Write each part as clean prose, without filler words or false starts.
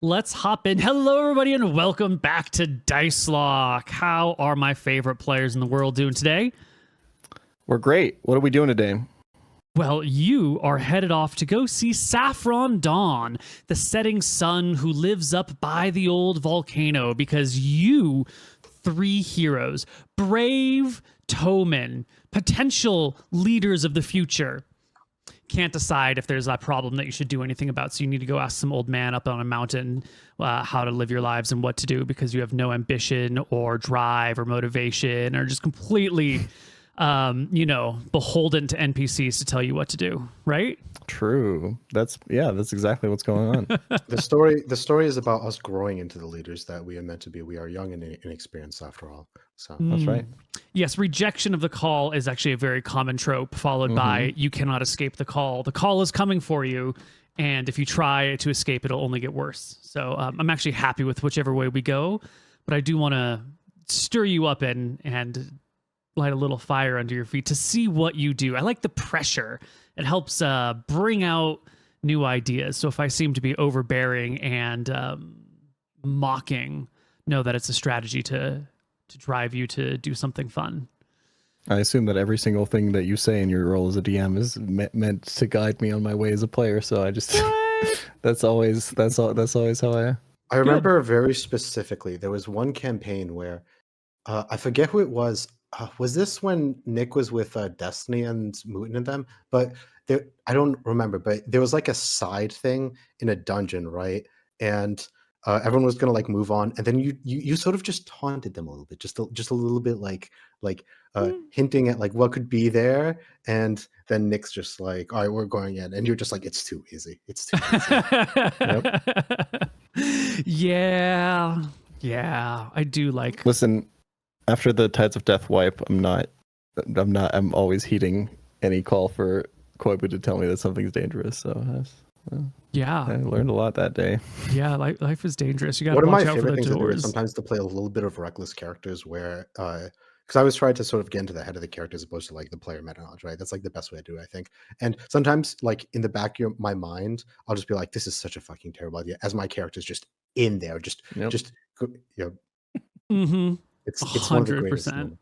Let's hop in. Hello, everybody, and welcome back to Dicelocke. How are my favorite players in the world doing today? We're great. What are we doing today? Well, you are headed off to go see Saffron Dawn, the setting sun who lives up by the old volcano, because you three heroes, brave towmen, potential leaders of the future, can't decide if there's a problem that you should do anything about. So you need to go ask some old man up on a mountain how to live your lives and what to do, because you have no ambition or drive or motivation, or just completely beholden to NPCs to tell you what to do, right? True. That's exactly what's going on. The story is about us growing into the leaders that we are meant to be. We are young and inexperienced after all. So That's right. Yes, rejection of the call is actually a very common trope, followed by you cannot escape the call. The call is coming for you, and if you try to escape, it'll only get worse. So I'm actually happy with whichever way we go, but I do want to stir you up and light a little fire under your feet to see what you do. I like the pressure. It helps bring out new ideas. So if I seem to be overbearing and mocking, know that it's a strategy to drive you to do something fun. I assume that every single thing that you say in your role as a DM is meant to guide me on my way as a player. So I just that's always how I. I remember very specifically there was one campaign where I forget who it was. Was this when Nick was with Destiny and Mootin and them? But I don't remember. But there was like a side thing in a dungeon, right? And everyone was gonna like move on, and then you sort of just taunted them a little bit, just a little bit, like hinting at like what could be there, and then Nick's just like, "All right, we're going in," and you're just like, "It's too easy. It's too easy." Yeah, I do like. Listen, after the Tides of Death wipe, I'm always heeding any call for Koibu to tell me that something's dangerous. So I learned a lot that day. Yeah, life is dangerous. You got One to of my watch out for favorite the things to do is doors. sometimes to play a little bit of reckless characters where because I was trying to sort of get into the head of the character as opposed to like the player meta knowledge, right? That's like the best way to do it, I think. And sometimes like in the back of my mind, I'll just be like, this is such a fucking terrible idea, as my character's just in there, just Mm-hmm. It's one of the greatest moments.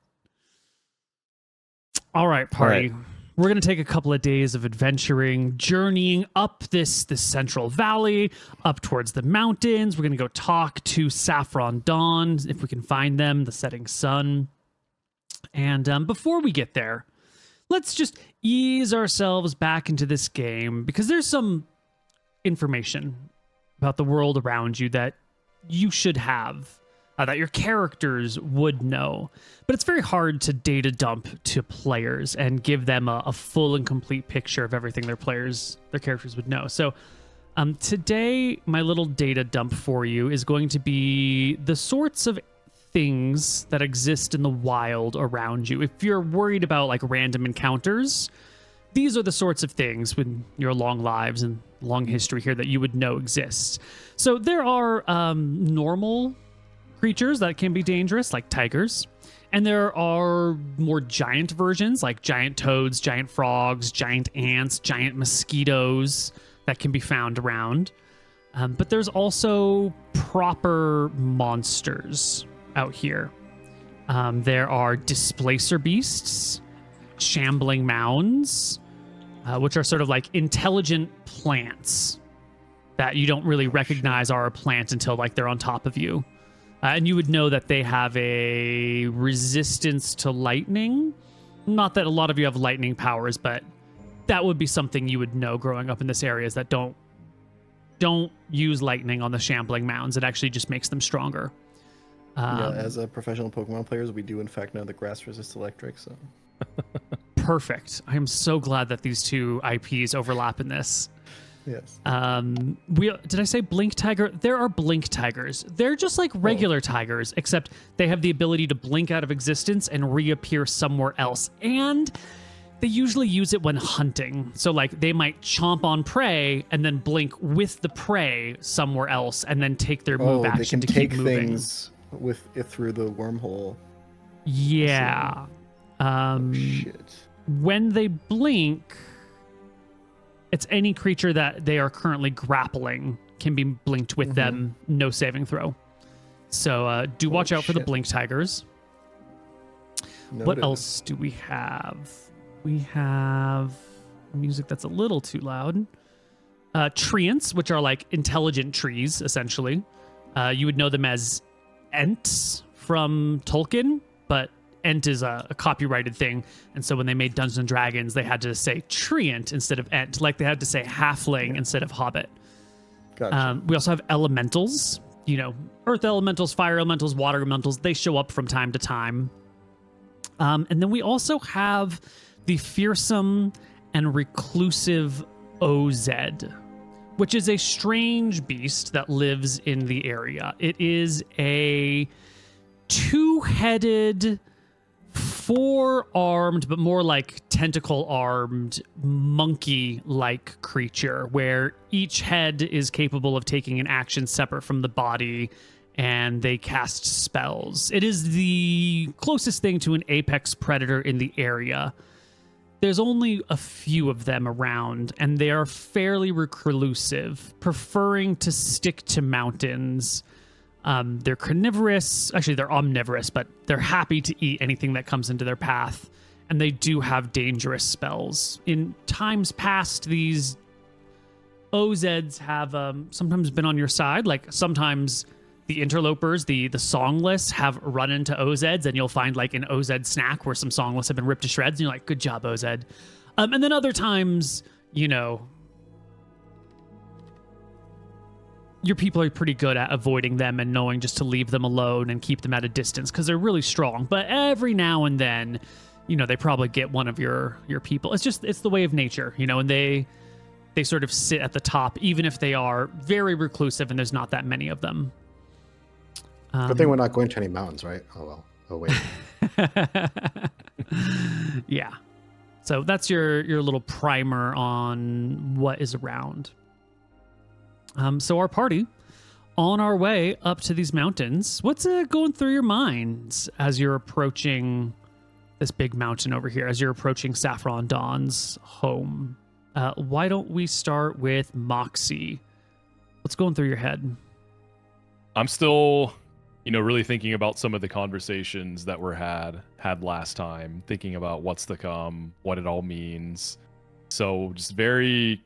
All right, party. All right. We're going to take a couple of days of adventuring, journeying up this central valley, up towards the mountains. We're going to go talk to Saffron Dawn, if we can find them, the setting sun. And before we get there, let's just ease ourselves back into this game, because there's some information about the world around you that you should have. That your characters would know. But it's very hard to data dump to players and give them a full and complete picture of everything their characters would know. So today, my little data dump for you is going to be the sorts of things that exist in the wild around you. If you're worried about like random encounters, these are the sorts of things with your long lives and long history here that you would know exists. So there are normal creatures that can be dangerous, like tigers, and there are more giant versions, like giant toads, giant frogs, giant ants, giant mosquitoes that can be found around. But there's also proper monsters out here. There are displacer beasts, shambling mounds, which are sort of like intelligent plants that you don't really recognize are a plant until like they're on top of you. And you would know that they have a resistance to lightning. Not that a lot of you have lightning powers, but that would be something you would know growing up in this area, is that don't use lightning on the shambling mounds. It actually just makes them stronger. As a professional Pokemon players, we do in fact know that grass resists electric. So perfect. I am so glad that these two IPs overlap in this. Yes. Did I say blink tiger? There are blink tigers. They're just like regular tigers, except they have the ability to blink out of existence and reappear somewhere else. And they usually use it when hunting. So like they might chomp on prey and then blink with the prey somewhere else and then take their move action to keep moving. They can take things with it through the wormhole. Yeah. Shit. When they blink, it's any creature that they are currently grappling can be blinked with them, no saving throw. So do watch out for the blink tigers. Noted. What else do we have? We have music that's a little too loud. Treants, which are like intelligent trees, essentially. You would know them as Ents from Tolkien, but Ent is a copyrighted thing. And so when they made Dungeons and Dragons, they had to say Treant instead of Ent, like they had to say Halfling instead of Hobbit. Gotcha. We also have elementals, earth elementals, fire elementals, water elementals. They show up from time to time. And then we also have the fearsome and reclusive OZ, which is a strange beast that lives in the area. It is a two-headed, four-armed, but more like tentacle-armed, monkey-like creature, where each head is capable of taking an action separate from the body, and they cast spells. It is the closest thing to an apex predator in the area. There's only a few of them around, and they are fairly reclusive, preferring to stick to mountains. They're carnivorous. Actually, they're omnivorous, but they're happy to eat anything that comes into their path, and they do have dangerous spells. In times past, these OZs have sometimes been on your side. Like sometimes the interlopers, the songless, have run into OZs, and you'll find like an OZ snack where some songless have been ripped to shreds, and you're like, good job, OZ. And then other times, your people are pretty good at avoiding them and knowing just to leave them alone and keep them at a distance because they're really strong. But every now and then, they probably get one of your people. It's the way of nature, and they sort of sit at the top, even if they are very reclusive and there's not that many of them. Good thing we're not going to any mountains, right? Oh, well. Oh, wait. Yeah. So that's your little primer on what is around. So our party, on our way up to these mountains, what's going through your minds as you're approaching this big mountain over here, as you're approaching Saffron Dawn's home? Why don't we start with Moxi? What's going through your head? I'm still, really thinking about some of the conversations that were had last time, thinking about what's to come, what it all means. So just very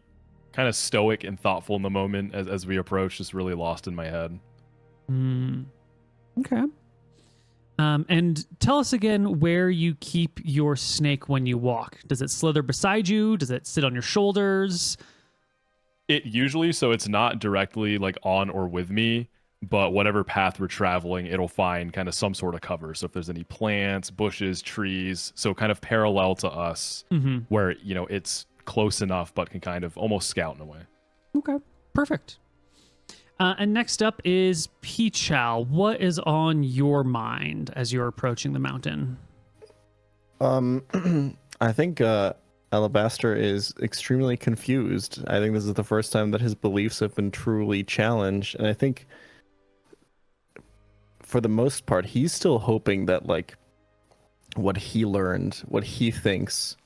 kind of stoic and thoughtful in the moment as we approach, just really lost in my head. Okay. And tell us again where you keep your snake when you walk. Does it slither beside you? Does it sit on your shoulders? It usually, so it's not directly like on or with me, but whatever path we're traveling, it'll find kind of some sort of cover. So if there's any plants, bushes, trees, so kind of parallel to us, where, it's close enough, but can kind of almost scout in a way. Okay, perfect. And next up is Pichal. What is on your mind as you're approaching the mountain? I think Alabaster is extremely confused. I think this is the first time that his beliefs have been truly challenged, and I think for the most part, he's still hoping that like what he learned, what he thinks,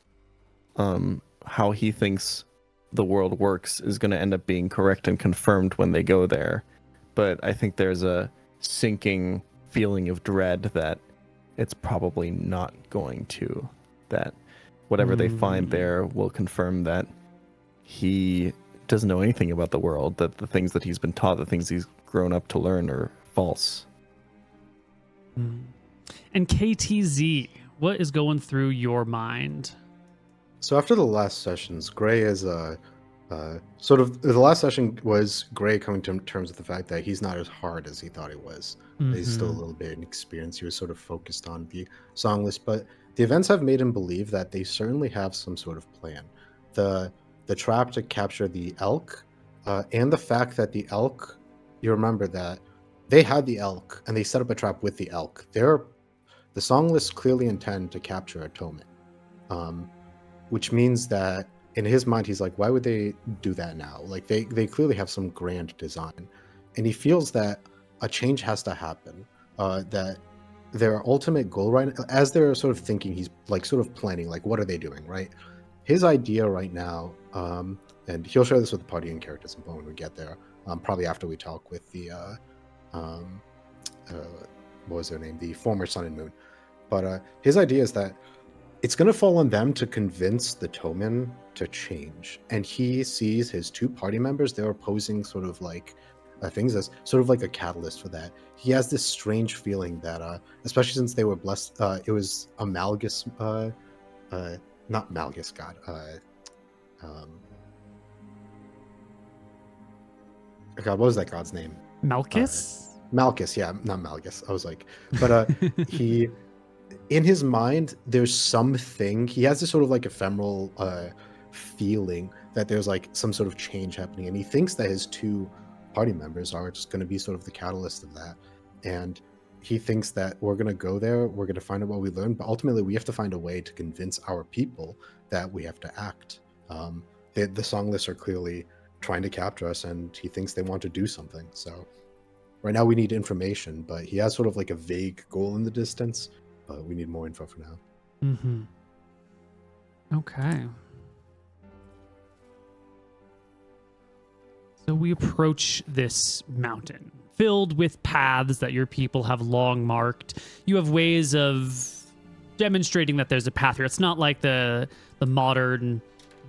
how he thinks the world works is going to end up being correct and confirmed when they go there. But I think there's a sinking feeling of dread that it's probably not going to. That whatever they find there will confirm that he doesn't know anything about the world, that the things that he's been taught, the things he's grown up to learn are false. And KTZ, what is going through your mind? So after the last sessions, Gray is sort of the last session was Gray coming to terms with the fact that he's not as hard as he thought he was. He's still a little bit inexperienced. He was sort of focused on the song list, but the events have made him believe that they certainly have some sort of plan. The trap to capture the elk, and the fact that the elk, you remember that they had the elk and they set up a trap with the elk. The song lists clearly intend to capture Atonement. Which means that in his mind, he's like, why would they do that now? Like they clearly have some grand design. And he feels that a change has to happen. That their ultimate goal right now, as they're sort of thinking, he's like sort of planning, like, what are they doing, right? His idea right now, and he'll share this with the party and characters when we get there. probably after we talk with the what was their name, the former Sun and Moon. But his idea is that it's going to fall on them to convince the Tomen to change, and he sees his two party members, they're opposing sort of like things as sort of like a catalyst for that. He has this strange feeling that especially since they were blessed, it was a Malgus not Malgus god, God, what was that god's name? Malchus? Malchus, yeah, not Malgus. I was like, but he, in his mind, there's something. He has this sort of like ephemeral feeling that there's like some sort of change happening, and he thinks that his two party members are just going to be sort of the catalyst of that. And he thinks that we're going to go there, we're going to find out what we learned, but ultimately we have to find a way to convince our people that we have to act. The songless are clearly trying to capture us, and he thinks they want to do something. So right now we need information, but he has sort of like a vague goal in the distance, but we need more info for now. Mm-hmm. Okay. So we approach this mountain filled with paths that your people have long marked. You have ways of demonstrating that there's a path here. It's not like the modern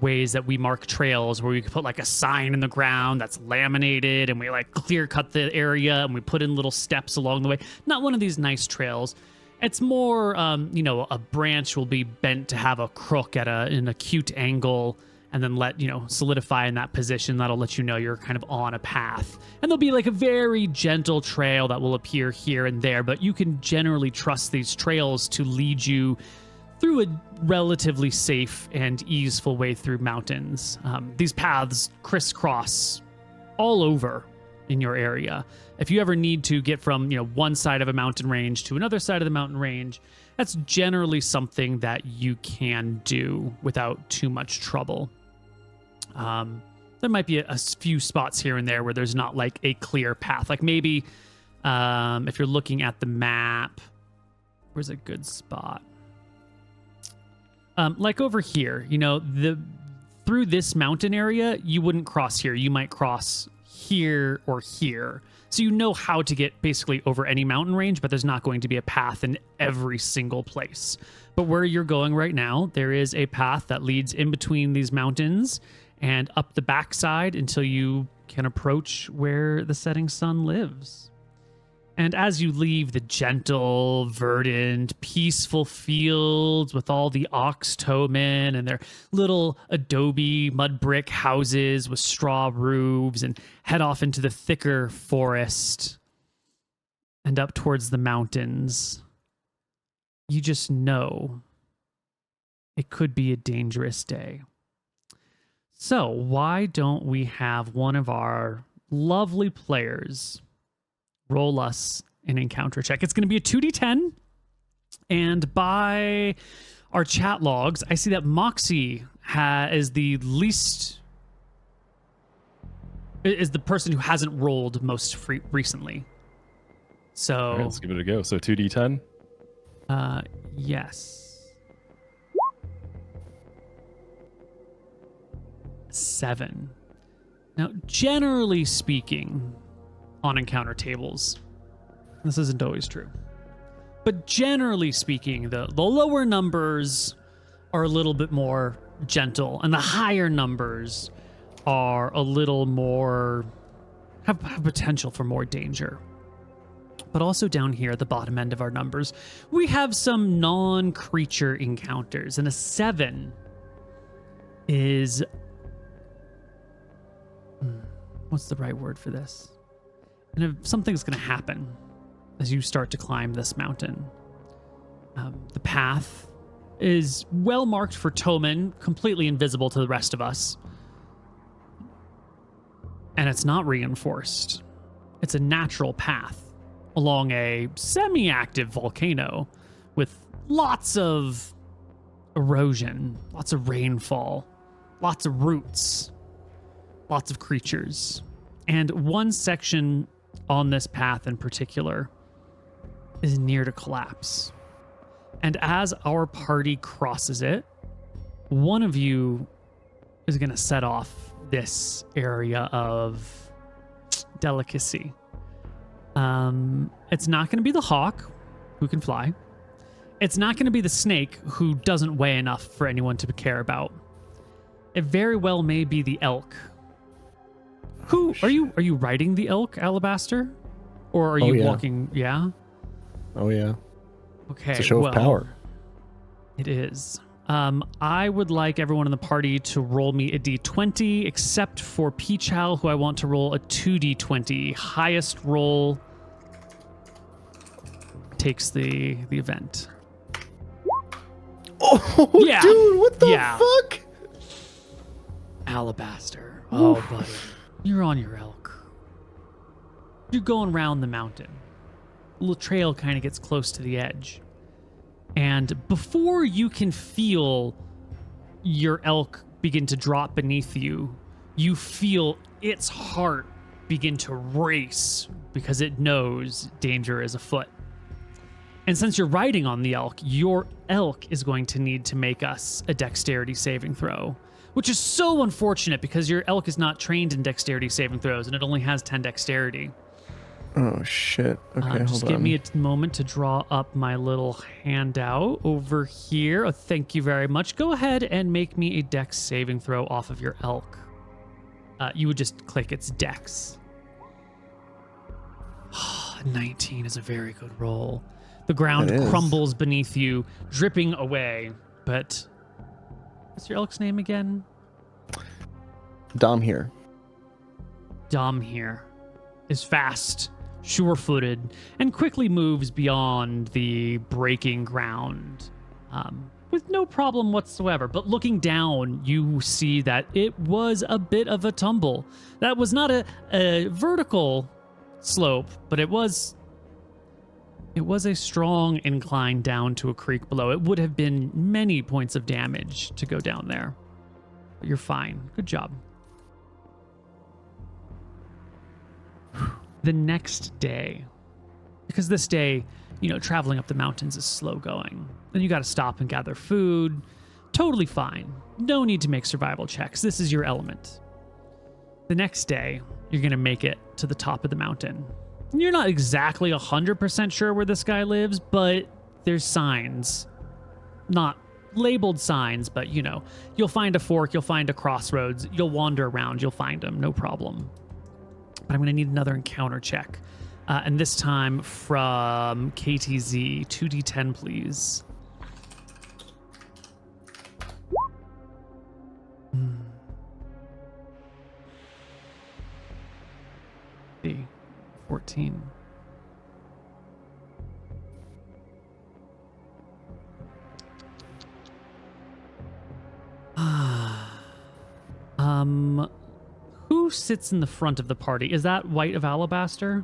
ways that we mark trails where we could put like a sign in the ground that's laminated and we like clear cut the area and we put in little steps along the way. Not one of these nice trails. It's more, a branch will be bent to have a crook at an acute angle and then solidify in that position. That'll let you know you're kind of on a path. And there'll be like a very gentle trail that will appear here and there, but you can generally trust these trails to lead you through a relatively safe and easeful way through mountains. These paths crisscross all over in your area. If you ever need to get from one side of a mountain range to another side of the mountain range, that's generally something that you can do without too much trouble. There might be a few spots here and there where there's not like a clear path. Like maybe if you're looking at the map, where's a good spot? Like over here, through this mountain area, you wouldn't cross here. You might cross here or here. So you know how to get basically over any mountain range, but there's not going to be a path in every single place. But where you're going right now, there is a path that leads in between these mountains and up the backside until you can approach where the setting sun lives. And as you leave the gentle, verdant, peaceful fields with all the ox toemen and their little adobe mud brick houses with straw roofs and head off into the thicker forest and up towards the mountains, you just know it could be a dangerous day. So why don't we have one of our lovely players roll us an encounter check? It's going to be a 2d10, and by our chat logs, I see that Moxi is the person who hasn't rolled most recently. So all right, let's give it a go. So 2d10. Yes. 7. Now, generally speaking, on encounter tables, this isn't always true, but generally speaking, the lower numbers are a little bit more gentle and the higher numbers are a little more have potential for more danger. But also down here at the bottom end of our numbers, we have some non-creature encounters, and a 7 is what's the right word for this? And if something's going to happen as you start to climb this mountain. The path is well marked for Tomen, completely invisible to the rest of us. And it's not reinforced. It's a natural path along a semi-active volcano with lots of erosion, lots of rainfall, lots of roots, lots of creatures. And one section on this path in particular is near to collapse. And as our party crosses it, one of you is going to set off this area of delicacy. It's not going to be the hawk, who can fly. It's not going to be the snake, who doesn't weigh enough for anyone to care about. It very well may be the elk. Who are you? Are you riding the elk, Alabaster, or are you walking? Yeah. Oh yeah. Okay. It's a show of power. It is. I would like everyone in the party to roll me a d20, except for Peachow, who I want to roll a 2d20. Highest roll takes the event. Oh, Yeah. dude, what the Yeah. fuck? Alabaster. Oh, buddy. You're on your elk. You're going around the mountain. The little trail kind of gets close to the edge. And before you can feel your elk begin to drop beneath you, you feel its heart begin to race because it knows danger is afoot. And since you're riding on the elk, your elk is going to need to make us a dexterity saving throw, which is so unfortunate because your elk is not trained in dexterity saving throws and it only has 10 dexterity. Oh shit. Okay, Just hold give on. me a moment to draw up my little handout over here. Oh, thank you very much. Go ahead and make me a dex saving throw off of your elk. You would just click its dex. 19 is a very good roll. The ground It is. crumbles beneath you, dripping away. But what's your elk's name again? Dom here. Dom here is fast, sure-footed, and quickly moves beyond the breaking ground with no problem whatsoever. But looking down, you see that it was a bit of a tumble. That was not a vertical slope, but it was a strong incline down to a creek below. It would have been many points of damage to go down there. But you're fine. Good job. The next day, because this day, traveling up the mountains is slow going. Then you got to stop and gather food. Totally fine. No need to make survival checks. This is your element. The next day, you're going to make it to the top of the mountain. You're not exactly 100% sure where this guy lives, but there's signs. Not labeled signs, but you'll find a fork, you'll find a crossroads, you'll wander around, you'll find him, no problem. But I'm going to need another encounter check. And this time from KTZ, 2d10, please. D, 14. Who sits in the front of the party? Is that White of Alabaster?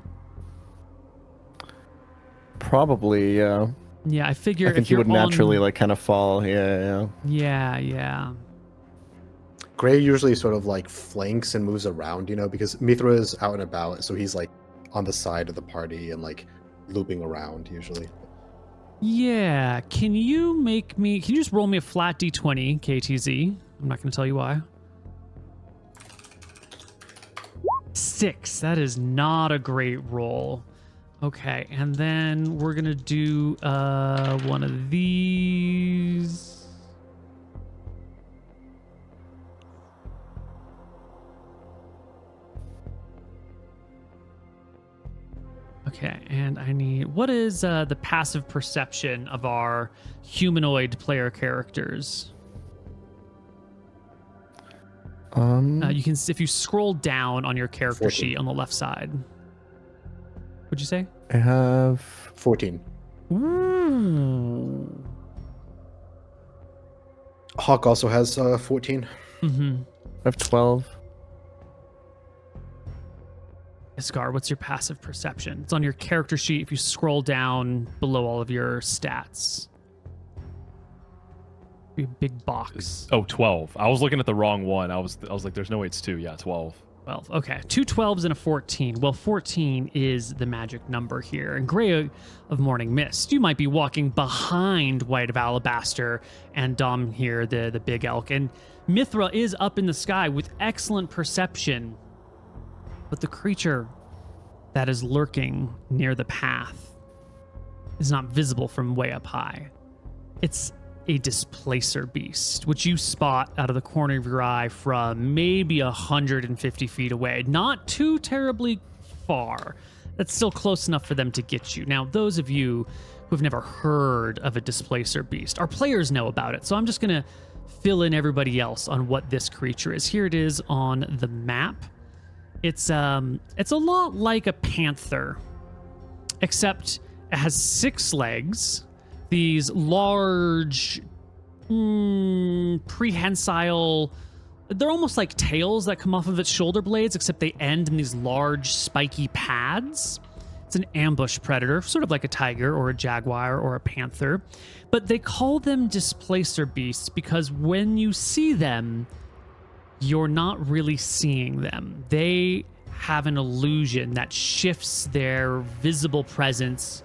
Probably, yeah. Yeah, I figure I think if he you're would naturally kind of fall. Yeah. Yeah. Gray usually sort of flanks and moves around, because Mithra is out and about, so he's on the side of the party and looping around usually. Yeah, can you just roll me a flat d20, KTZ? I'm not going to tell you why. 6, that is not a great roll. Okay, and then we're going to do one of these. Okay, and I need... What is the passive perception of our humanoid player characters? You can, if you scroll down on your character 14. sheet on the left side. What'd you say? I have 14. Ooh. Hawk also has 14. Mm-hmm. I have 12. Iskar, what's your passive perception? It's on your character sheet if you scroll down below all of your stats. Be a big box. Oh, 12. I was looking at the wrong one. I was like, there's no way it's 2. Yeah, 12. 12. Okay, 2 12s and a 14. Well, 14 is the magic number here. And Gray of Morning Mist, you might be walking behind White of Alabaster and Dom here, the big elk. And Mithra is up in the sky with excellent perception. But the creature that is lurking near the path is not visible from way up high. It's a Displacer beast, which you spot out of the corner of your eye from maybe 150 feet away. Not too terribly far. That's still close enough for them to get you. Now, those of you who've never heard of a Displacer beast, our players know about it, so I'm just going to fill in everybody else on what this creature is. Here it is on the map. It's a lot like a panther, except it has 6 legs, these large, prehensile, they're almost like tails that come off of its shoulder blades, except they end in these large spiky pads. It's an ambush predator, sort of like a tiger or a jaguar or a panther. But they call them Displacer beasts because when you see them, you're not really seeing them. They have an illusion that shifts their visible presence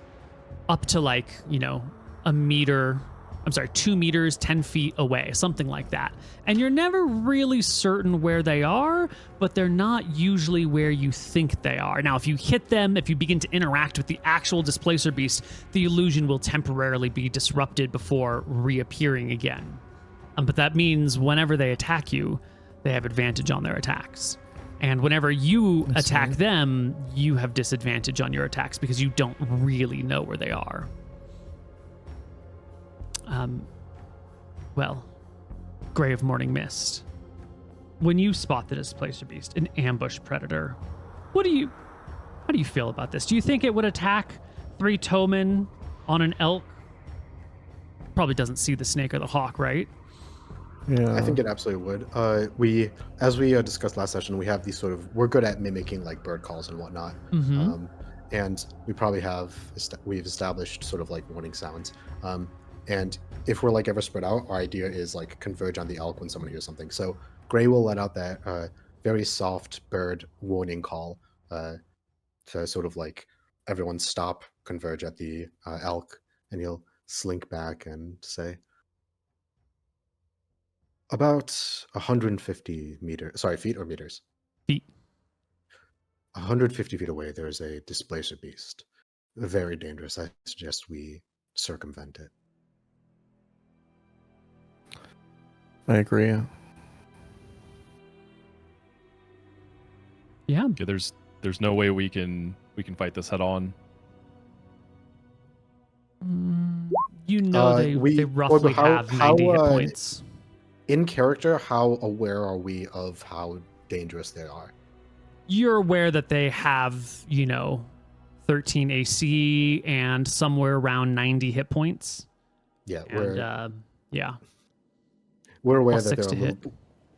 up to 2 meters, 10 feet away, something like that. And you're never really certain where they are, but they're not usually where you think they are. Now, if you hit them, if you begin to interact with the actual Displacer beast, the illusion will temporarily be disrupted before reappearing again. But that means whenever they attack you, they have advantage on their attacks. And whenever you attack them, you have disadvantage on your attacks because you don't really know where they are. Gray of Morning Mist. When you spot the Displacer beast, an ambush predator, how do you feel about this? Do you think it would attack 3 Tomen on an elk? Probably doesn't see the snake or the hawk, right? Yeah. I think it absolutely would. As we discussed last session, we have these we're good at mimicking like bird calls and whatnot. Mm-hmm. And we probably we've established sort of like warning sounds. And if we're ever spread out, our idea is converge on the elk when someone hears something. So Gray will let out that very soft bird warning call to sort of everyone stop, converge at the elk, and he'll slink back and say, about 150 feet or meters? Feet. 150 feet away, there is a Displacer beast. Very dangerous. I suggest we circumvent it. I agree. Yeah. Yeah, there's no way we can fight this head on. They roughly have 90 hit points. In character, how aware are we of how dangerous they are? You're aware that they have, 13 AC and somewhere around 90 hit points. Yeah, we're aware plus that 6 to they're hit.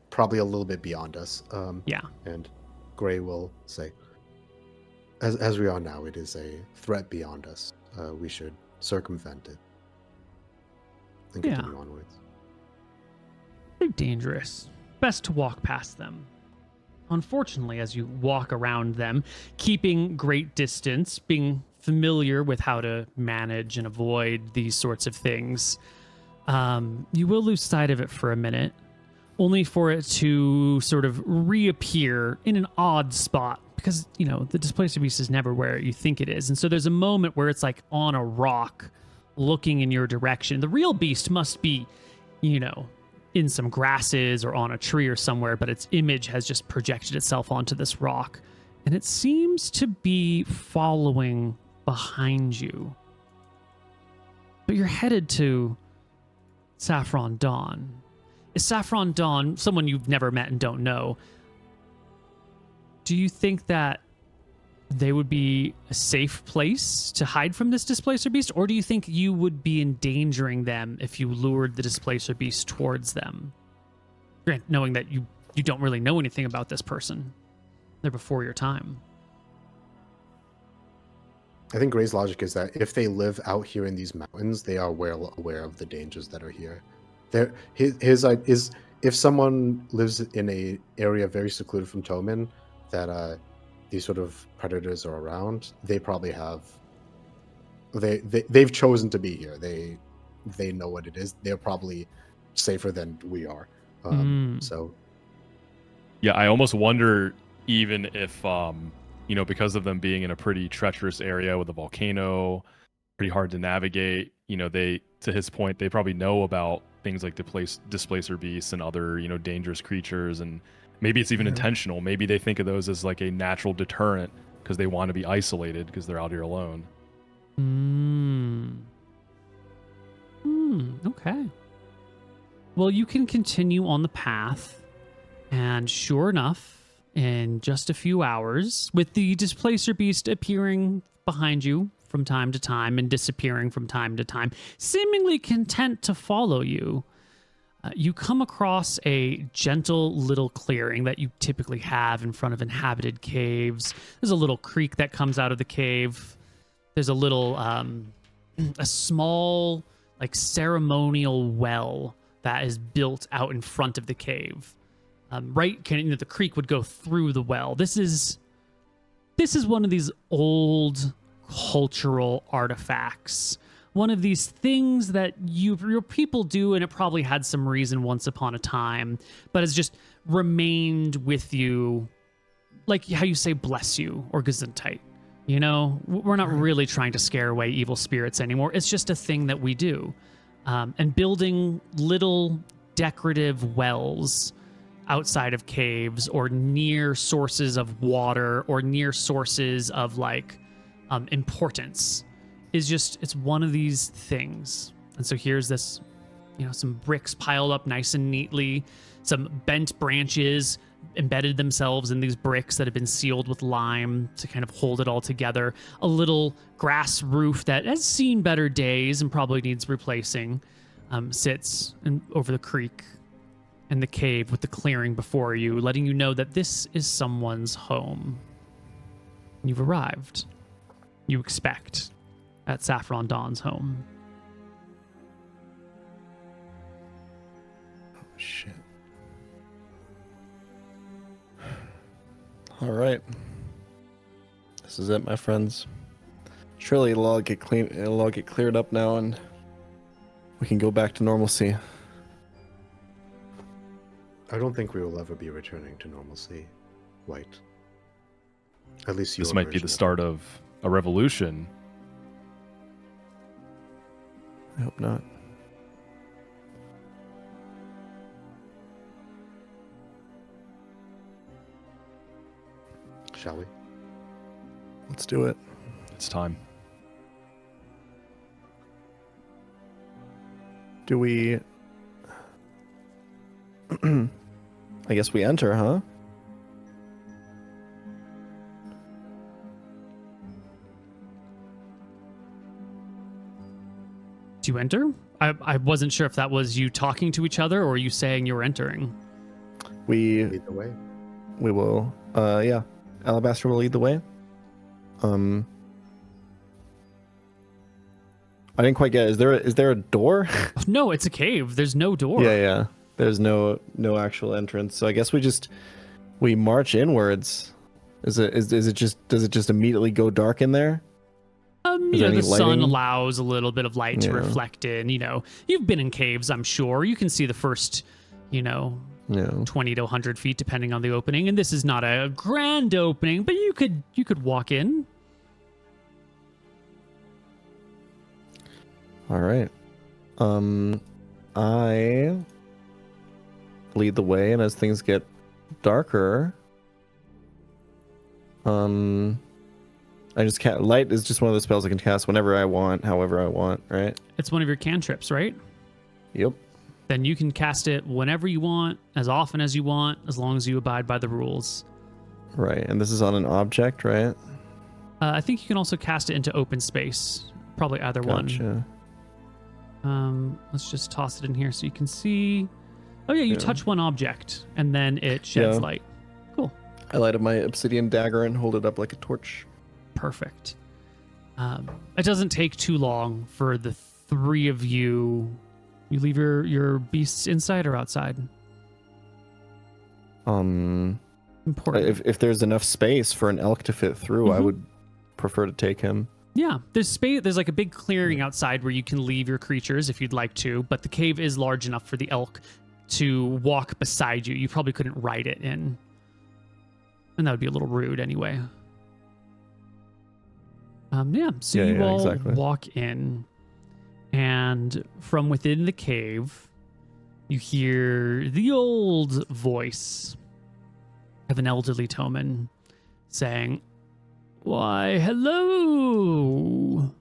Probably a little bit beyond us. Yeah. And Gray will say, as we are now, it is a threat beyond us. We should circumvent it and continue onwards. They're dangerous. Best to walk past them. Unfortunately, as you walk around them, keeping great distance, being familiar with how to manage and avoid these sorts of things, you will lose sight of it for a minute, only for it to sort of reappear in an odd spot because, the Displacer beast is never where you think it is. And so there's a moment where it's on a rock looking in your direction. The real beast must be, in some grasses or on a tree or somewhere, but its image has just projected itself onto this rock. And it seems to be following behind you. But you're headed to Saffron Dawn. Is Saffron Dawn someone you've never met and don't know? Do you think that they would be a safe place to hide from this Displacer beast? Or do you think you would be endangering them if you lured the Displacer beast towards them? Grant, knowing that you don't really know anything about this person. They're before your time. I think Gray's logic is that if they live out here in these mountains, they are well aware of the dangers that are here. If someone lives in a area very secluded from Tomen that these sort of predators are around, they probably have they've chosen to be here. They know what it is. They're probably safer than we are. So yeah, I almost wonder even if because of them being in a pretty treacherous area with a volcano, pretty hard to navigate. To his point, they probably know about things like displacer beasts and other, dangerous creatures, and maybe it's even intentional. Maybe they think of those as like a natural deterrent because they want to be isolated because they're out here alone. Okay. Well, you can continue on the path, and sure enough, in just a few hours, with the displacer beast appearing behind you from time to time and disappearing from time to time, seemingly content to follow you, you come across a gentle little clearing that you typically have in front of inhabited caves. There's a little creek that comes out of the cave. There's a little, a small, like, ceremonial well that is built out in front of the cave. The creek would go through the well. This is one of these old cultural artifacts. One of these things that your people do, and it probably had some reason once upon a time, but has just remained with you, like how you say bless you or gesundheit. We're not really trying to scare away evil spirits anymore. It's just a thing that we do. And building little decorative wells outside of caves or near sources of water or near sources of importance it's one of these things. And so here's this, some bricks piled up nice and neatly, some bent branches embedded themselves in these bricks that have been sealed with lime to kind of hold it all together. A little grass roof that has seen better days and probably needs replacing sits over the creek in the cave with the clearing before you, letting you know that this is someone's home. You've arrived. You expect at Saffron Dawn's home. Oh, shit. All right. This is it, my friends. Surely it'll all get clean. It'll all get cleared up now, and we can go back to normalcy. I don't think we will ever be returning to normalcy, White. At least This might be the start of a revolution. I hope not. Shall we? Let's do it. It's time. Do we... I guess we enter, huh? Do you enter? I wasn't sure if that was you talking to each other or you saying you were entering. Lead the way. We will. Yeah. Alabaster will lead the way. I didn't quite get it. Is there a door? No, it's a cave. There's no door. Yeah. There's no actual entrance. So I guess we march inwards. Does it just immediately go dark in there? The sun allows a little bit of light to reflect in. You've been in caves, I'm sure. You can see the first, 20 to 100 feet, depending on the opening. And this is not a grand opening, but you could walk in. All right. I lead the way, and as things get darker, I just can't. Light is just one of the spells I can cast whenever I want, however I want, right? It's one of your cantrips, right? Yep. Then you can cast it whenever you want, as often as you want, as long as you abide by the rules. Right, and this is on an object, right? I think you can also cast it into open space. Probably either Gotcha. one. Let's just toss it in here so you can see. Oh yeah, you touch one object, and then it sheds light. Cool. I light up my obsidian dagger and hold it up like a torch. Perfect. It doesn't take too long for the three of you. You leave your beasts inside or outside? Important. If there's enough space for an elk to fit through, I would prefer to take him. Yeah, there's space. There's like a big clearing outside where you can leave your creatures if you'd like to, but the cave is large enough for the elk to walk beside you. You probably couldn't ride it in, and that would be a little rude anyway. Yeah, so Yeah, you yeah, all exactly. walk in, and from within the cave, you hear the old voice of an elderly Toman saying, "Why, hello.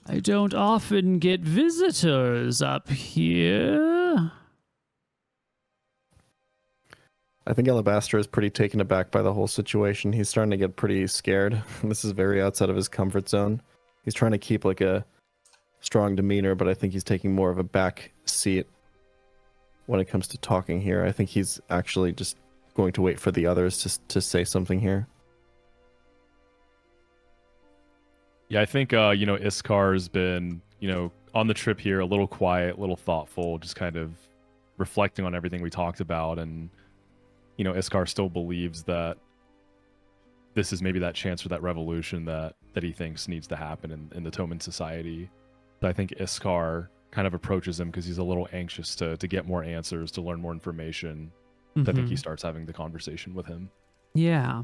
I don't often get visitors up here." I think Alabaster is pretty taken aback by the whole situation. He's starting to get pretty scared. This is very outside of his comfort zone. He's trying to keep like a strong demeanor, but I think he's taking more of a back seat when it comes to talking here. I think he's actually just going to wait for the others to say something here. Yeah, I think Iskar's been, on the trip here a little quiet, a little thoughtful, just kind of reflecting on everything we talked about, and Iskar still believes that this is maybe that chance for that revolution that he thinks needs to happen in the Toman society. But I think Iskar kind of approaches him because he's a little anxious to get more answers, to learn more information. So I think he starts having the conversation with him. Yeah.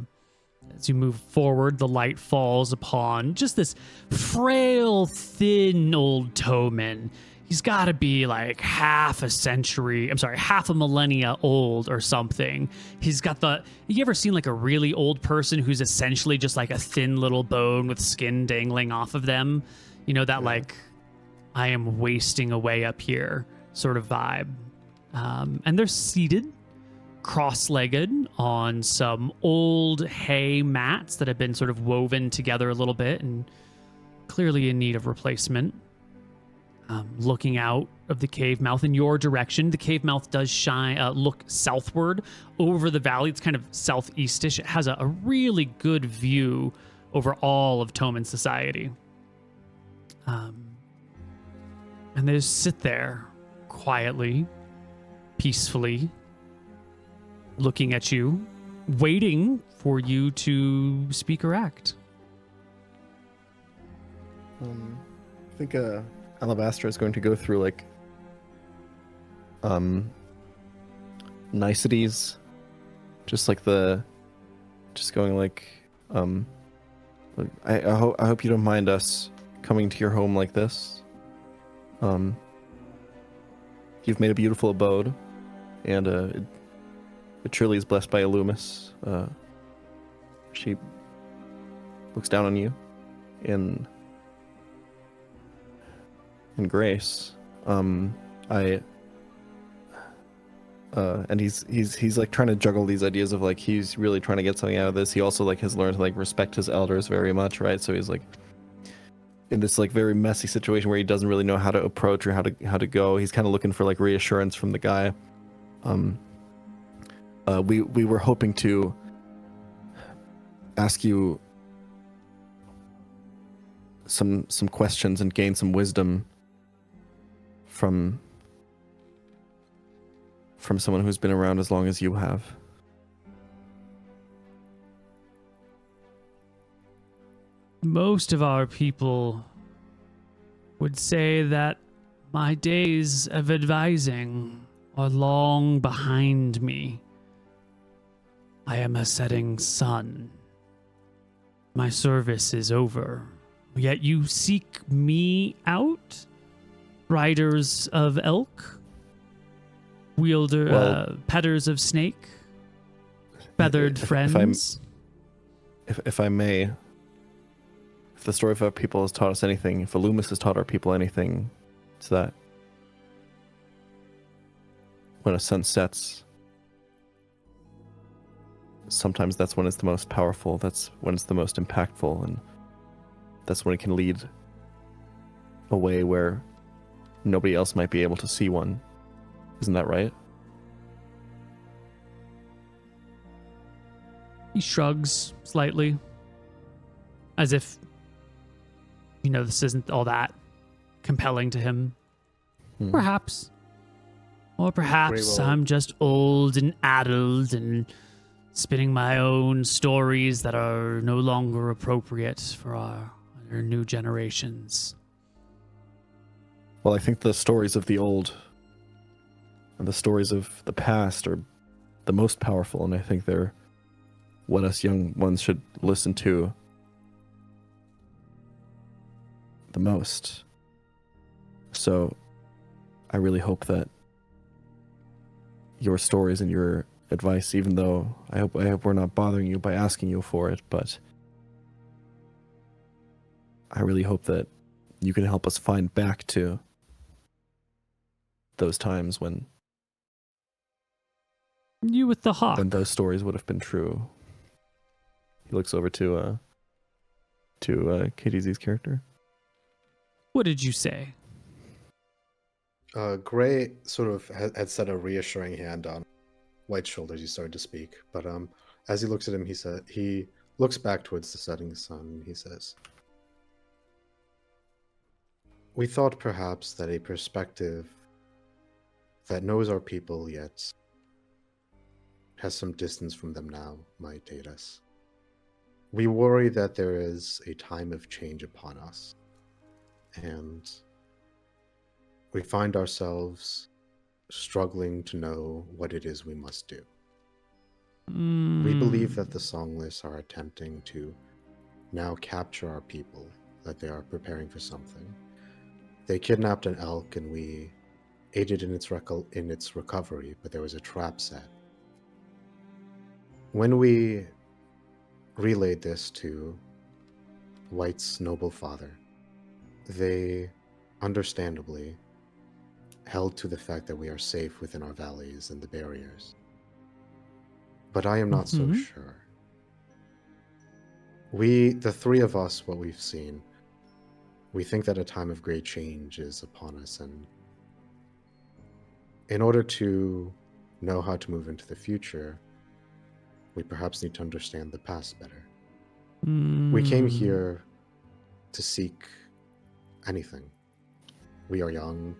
As you move forward, the light falls upon just this frail, thin old Toman. He's got to be like half a millennia old or something. He's got you ever seen like a really old person who's essentially just like a thin little bone with skin dangling off of them? You know, that like, I am wasting away up here sort of vibe. And they're seated cross-legged on some old hay mats that have been sort of woven together a little bit and clearly in need of replacement. Looking out of the cave mouth in your direction, the cave mouth does look southward over the valley. It's kind of southeastish. It has a really good view over all of Toman society. And they just sit there quietly, peacefully, looking at you, waiting for you to speak or act. I think Alabaster is going to go through like niceties, just going like I hope you don't mind us coming to your home like this. You've made a beautiful abode, and it truly is blessed by Illumis. She looks down on you in grace. And he's like trying to juggle these ideas of like he's really trying to get something out of this. He also like has learned to like respect his elders very much, right? So he's like in this like very messy situation where he doesn't really know how to approach or how to go. He's kind of looking for like reassurance from the guy. We were hoping to ask you some questions and gain some wisdom from someone who's been around as long as you have. Most of our people would say that my days of advising are long behind me. I am a setting sun. My service is over. Yet you seek me out? Riders of elk? Petters of snake? Feathered friends? If I may, if the story of our people has taught us anything, if Illumis has taught our people anything, it's that when a sun sets, sometimes that's when it's the most powerful, that's when it's the most impactful, and that's when it can lead a way where nobody else might be able to see one. Isn't that right? He shrugs slightly, as if, this isn't all that compelling to him. Perhaps. Or perhaps I'm just old and addled and spinning my own stories that are no longer appropriate for our new generations. Well, I think the stories of the old and the stories of the past are the most powerful, and I think they're what us young ones should listen to. the most. So I really hope that your stories and your advice, even though I hope we're not bothering you by asking you for it, but I really hope that you can help us find back to those times when You with the hawk. those stories would have been true. He looks over to KTZ's character. What did you say? Gray sort of had set a reassuring hand on White's shoulders. He started to speak, but as he looks at him, he looks back towards the setting sun. And he says, "We thought perhaps that a perspective that knows our people yet has some distance from them now might aid us. We worry that there is a time of change upon us, and we find ourselves struggling to know what it is we must do. We believe that the Songless are attempting to now capture our people, that they are preparing for something. They kidnapped an elk and we aided in its recovery, but there was a trap set. When we relayed this to White's noble father, they understandably held to the fact that we are safe within our valleys and the barriers. But I am not so sure. We, the three of us, what we've seen, we think that a time of great change is upon us, and in order to know how to move into the future, we perhaps need to understand the past better. We came here to seek anything. We are young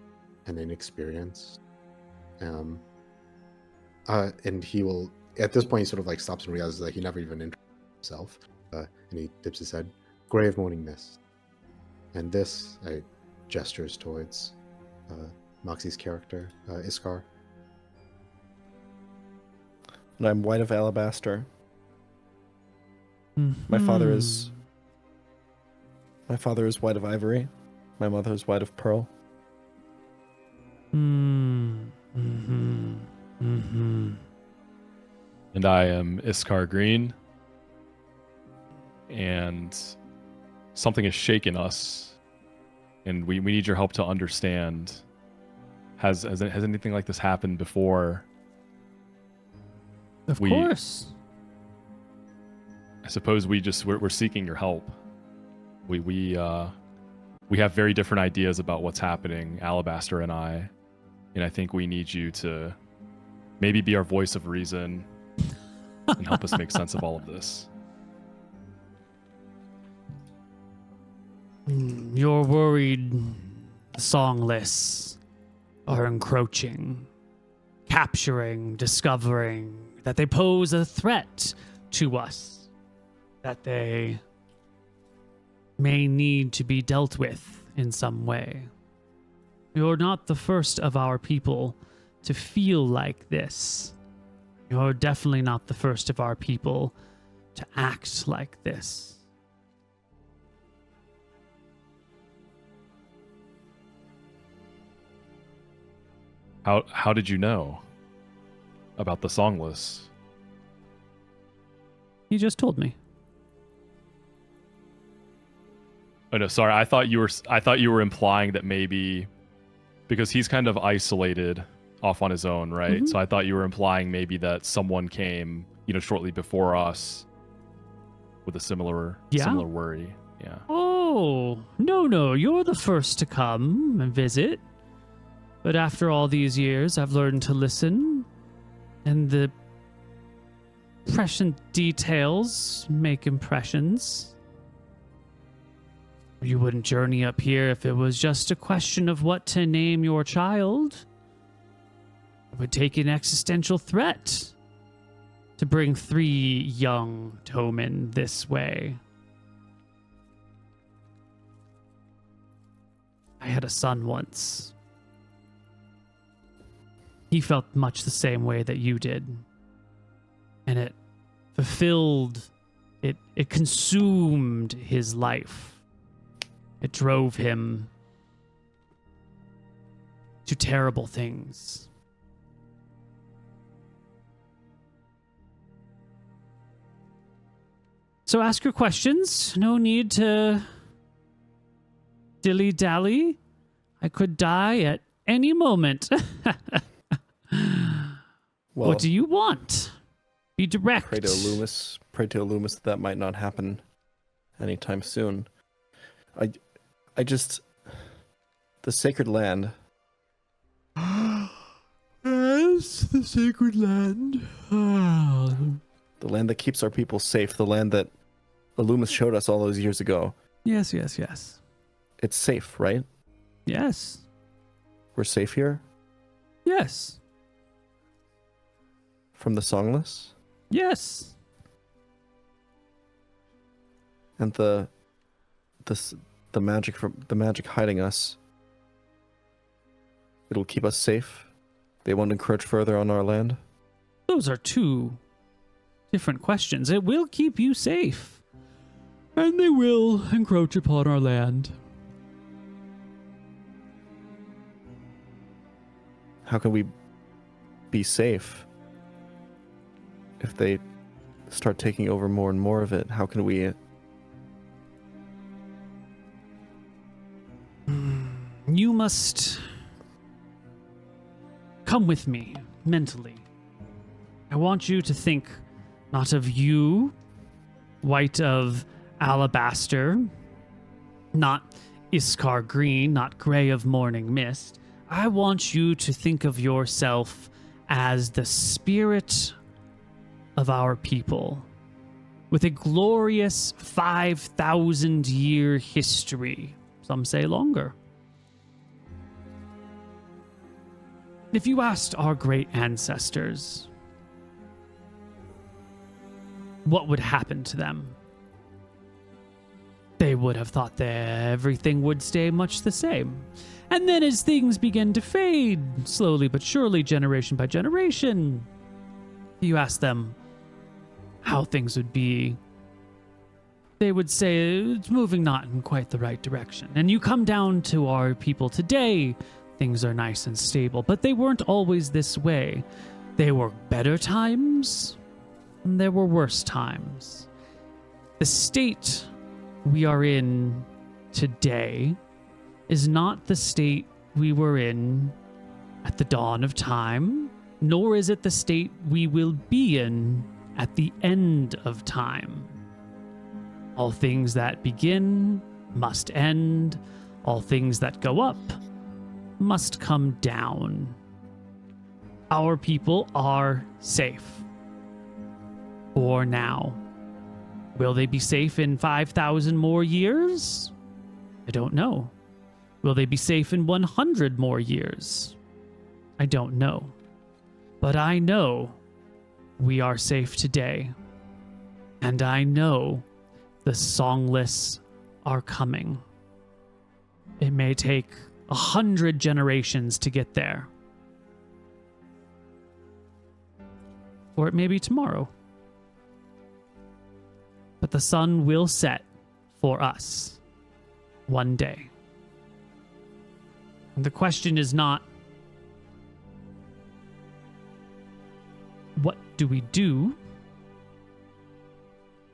and inexperienced. And he will, at this point, he sort of like stops and realizes that he never even introduced himself. And he dips his head. Gray of Morning Mist. And this, gestures towards Moxi's character, Iskar. And I'm White of Alabaster. My father is White of Ivory. My mother is White of Pearl. And I am Iskar Green. And something has shaken us, and we need your help to understand. Has anything like this happened before? Of course. I suppose we're seeking your help. We have very different ideas about what's happening, Alabaster and I think we need you to maybe be our voice of reason and help us make sense of all of this. You're worried the Songless are encroaching, capturing, discovering that they pose a threat to us, that they may need to be dealt with in some way. You're not the first of our people to feel like this. You're definitely not the first of our people to act like this. How did you know about the Songless? He just told me. Oh no, sorry. I thought you were implying that maybe because he's kind of isolated off on his own, right? Mm-hmm. So I thought you were implying maybe that someone came, shortly before us with a similar worry. Yeah. Oh, no, you're the first to come and visit. But after all these years, I've learned to listen, and the prescient details make impressions. You wouldn't journey up here if it was just a question of what to name your child. It would take an existential threat to bring 3 young Tomen this way. I had a son once. He felt much the same way that you did. And it fulfilled, it consumed his life. It drove him to terrible things. So ask your questions. No need to dilly-dally. I could die at any moment. Well, What do you want? Be direct. pray to Illumis that might not happen anytime soon. I just the sacred land. Yes, the sacred land. The land that keeps our people safe, the land that Illumis showed us all those years ago. Yes. It's safe, right? Yes. We're safe here Yes. from the Songless? Yes. And the magic hiding us. It'll keep us safe. They won't encroach further on our land. Those are two different questions. It will keep you safe. And they will encroach upon our land. How can we be safe if they start taking over more and more of it? How can we? You must come with me mentally. I want you to think not of you, white of alabaster, not Iskar green, not gray of morning mist. I want you to think of yourself as the spirit of our people, with a glorious 5,000-year history. Some say longer. If you asked our great ancestors what would happen to them, they would have thought that everything would stay much the same. And then as things begin to fade, slowly but surely, generation by generation, you ask them how things would be, they would say it's moving not in quite the right direction. And you come down to our people today, things are nice and stable, but they weren't always this way. There were better times, and there were worse times. The state we are in today is not the state we were in at the dawn of time, nor is it the state we will be in at the end of time. All things that begin must end. All things that go up must come down. Our people are safe. For now. Will they be safe in 5,000 more years? I don't know. Will they be safe in 100 more years? I don't know. But I know we are safe today. And I know the songless are coming. It may take 100 generations to get there. Or it may be tomorrow. But the sun will set for us one day. And the question is not, what do we do?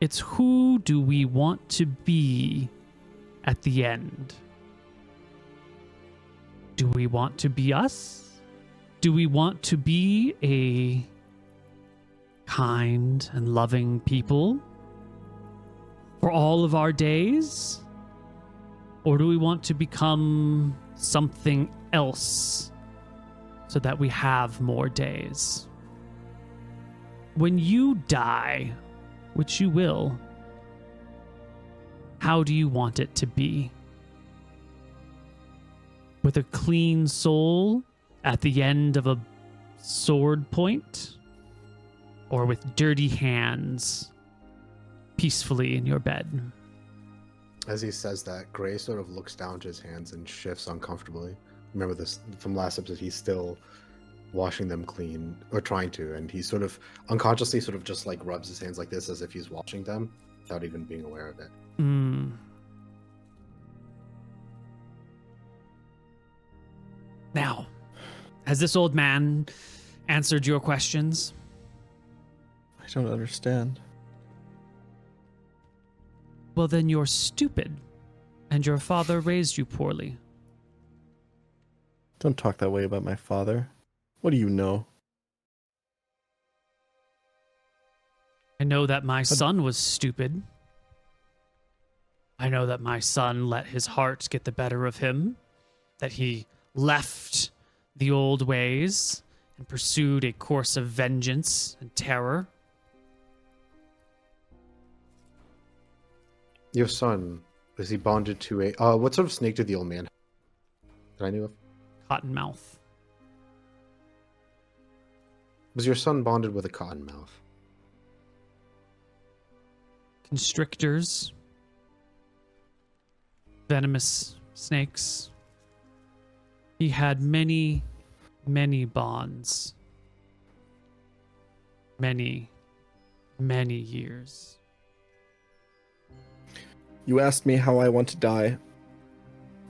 It's who do we want to be at the end? Do we want to be us? Do we want to be a kind and loving people for all of our days? Or do we want to become something else so that we have more days? When you die, which you will, how do you want it to be? With a clean soul at the end of a sword point? Or with dirty hands peacefully in your bed? As he says that, Gray sort of looks down to his hands and shifts uncomfortably. Remember this from last episode, he's still washing them clean, or trying to, and he sort of unconsciously sort of just like rubs his hands like this as if he's washing them without even being aware of it. Now, has this old man answered your questions? I don't understand. Well, then you're stupid, and your father raised you poorly. Don't talk that way about my father. What do you know? I know that my son was stupid. I know that my son let his heart get the better of him, that he left the old ways and pursued a course of vengeance and terror. Your son, is he bonded to a... what sort of snake did the old man have that I knew of? Cottonmouth. Was your son bonded with a cottonmouth? Constrictors. Venomous snakes. He had many, many bonds. Many, many years. You asked me how I want to die.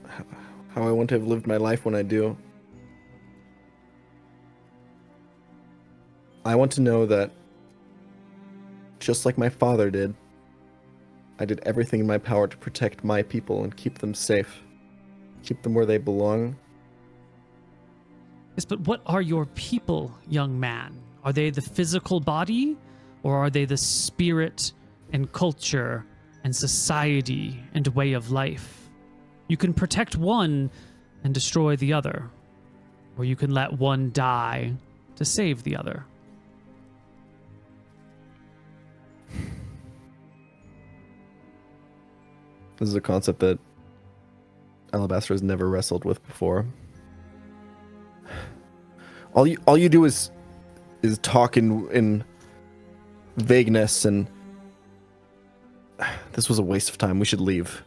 How I want to have lived my life when I do. I want to know that, just like my father did, I did everything in my power to protect my people and keep them safe. Keep them where they belong. Yes, but what are your people, young man? Are they the physical body, or are they the spirit and culture and society and way of life? You can protect one and destroy the other, or you can let one die to save the other. This is a concept that Alabaster has never wrestled with before. All you do is talk in vagueness, and this was a waste of time. We should leave.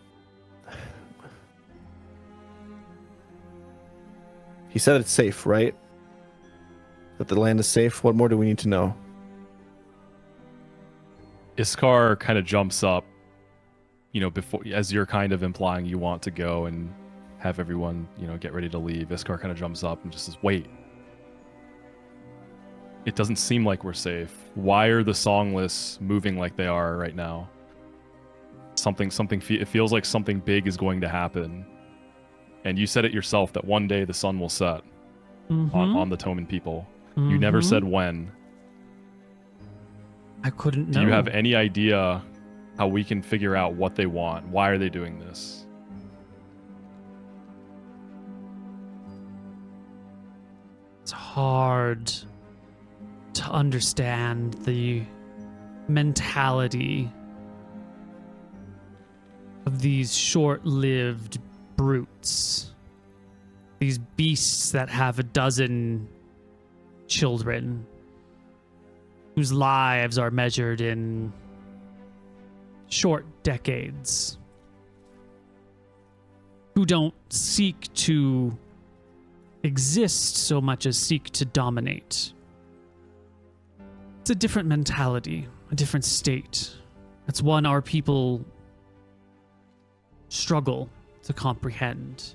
He said it's safe, right? That the land is safe. What more do we need to know? Iskar kind of jumps up, before, as you're kind of implying you want to go and have everyone, get ready to leave. Iskar kind of jumps up and just says, "Wait. It doesn't seem like we're safe. Why are the Songless moving like they are right now? It feels like something big is going to happen. And you said it yourself that one day the sun will set on the Toman people. You never said when. I couldn't know. Do you have any idea how we can figure out what they want? Why are they doing this?" It's hard to understand the mentality of these short-lived brutes. These beasts that have a dozen children, whose lives are measured in short decades, who don't seek to exist so much as seek to dominate. It's a different mentality, a different state. It's one our people struggle to comprehend.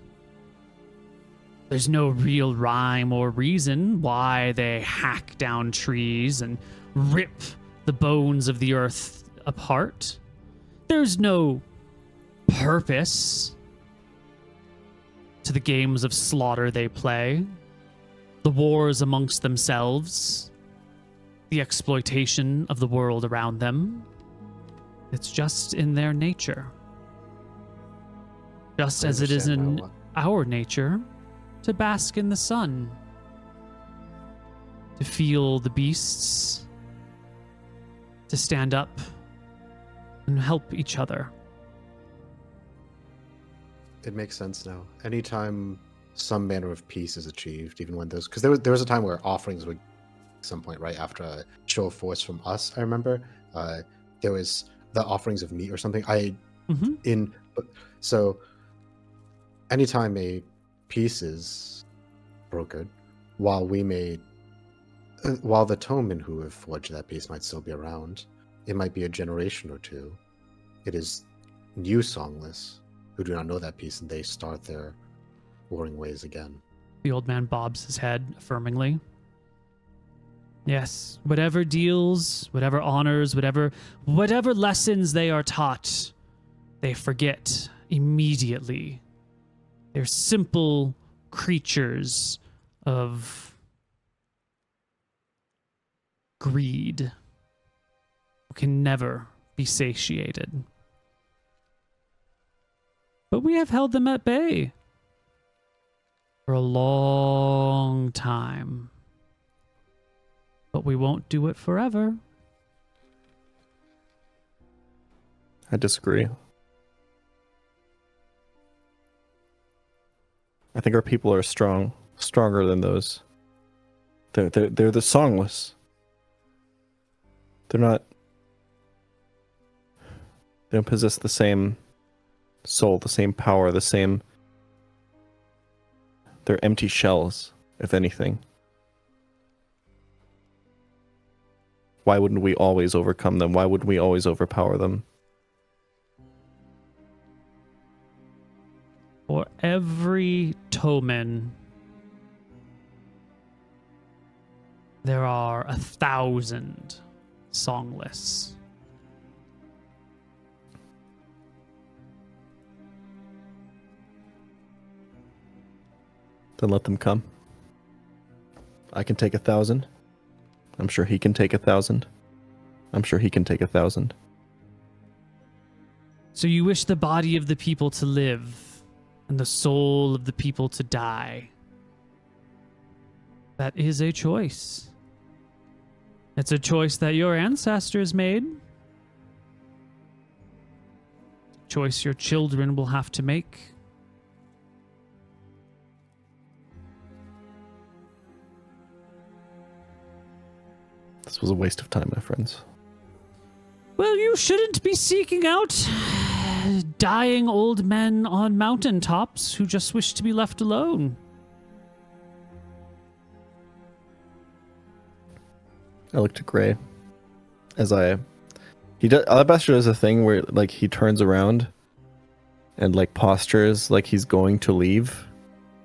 There's no real rhyme or reason why they hack down trees and rip the bones of the earth apart. There's no purpose to the games of slaughter they play, the wars amongst themselves, the exploitation of the world around them. It's just in their nature. Just as it is in our nature to bask in the sun, to feel the beasts, to stand up and help each other. It makes sense now. Anytime some manner of peace is achieved, even when those... Because there was a time where offerings would... At some point, right after a show of force from us, I remember, there was the offerings of meat or something. So anytime a peace is brokered, while the Toman who have forged that peace might still be around, it might be a generation or two. It is new Songless who do not know that peace, and they start their warring ways again. The old man bobs his head affirmingly. Yes, whatever deals, whatever honors, whatever lessons they are taught, they forget immediately. They're simple creatures of greed who can never be satiated. But we have held them at bay for a long time. But we won't do it forever. I disagree. I think our people are stronger than those. They're the songless. They're not. They don't possess the same soul, the same power, the same. They're empty shells, if anything. Why wouldn't we always overcome them? Why wouldn't we always overpower them? For every Toman, there are 1,000 songless. Then let them come. I can take 1,000. I'm sure he can take 1,000. I'm sure he can take 1,000. So you wish the body of the people to live and the soul of the people to die. That is a choice. It's a choice that your ancestors made. Choice your children will have to make. This was a waste of time, my friends. Well, you shouldn't be seeking out dying old men on mountaintops who just wish to be left alone. I look to Gray as Alabaster does a thing where like he turns around and like postures like he's going to leave,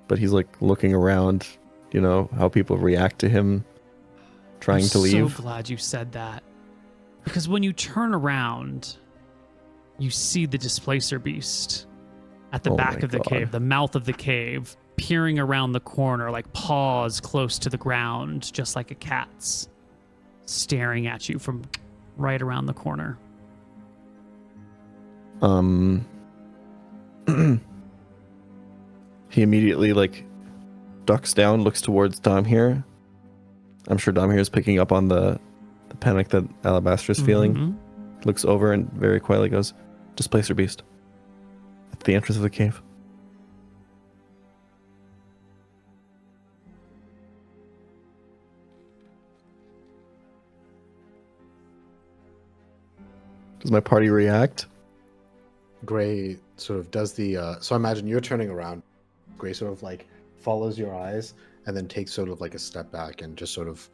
but he's like looking around, you know, how people react to him trying to leave. I'm so glad you said that. Because when you turn around, you see the Displacer beast at the back of the cave, the mouth of the cave, peering around the corner, like paws close to the ground, just like a cat's, staring at you from right around the corner. He immediately like ducks down, looks towards Dom here. I'm sure Dom here is picking up on the panic that Alabaster is feeling. Mm-hmm. Looks over and very quietly goes, Displacer beast. At the entrance of the cave. Does my party react? Gray sort of does the so imagine you're turning around. Gray sort of like follows your eyes and then takes sort of like a step back and just sort of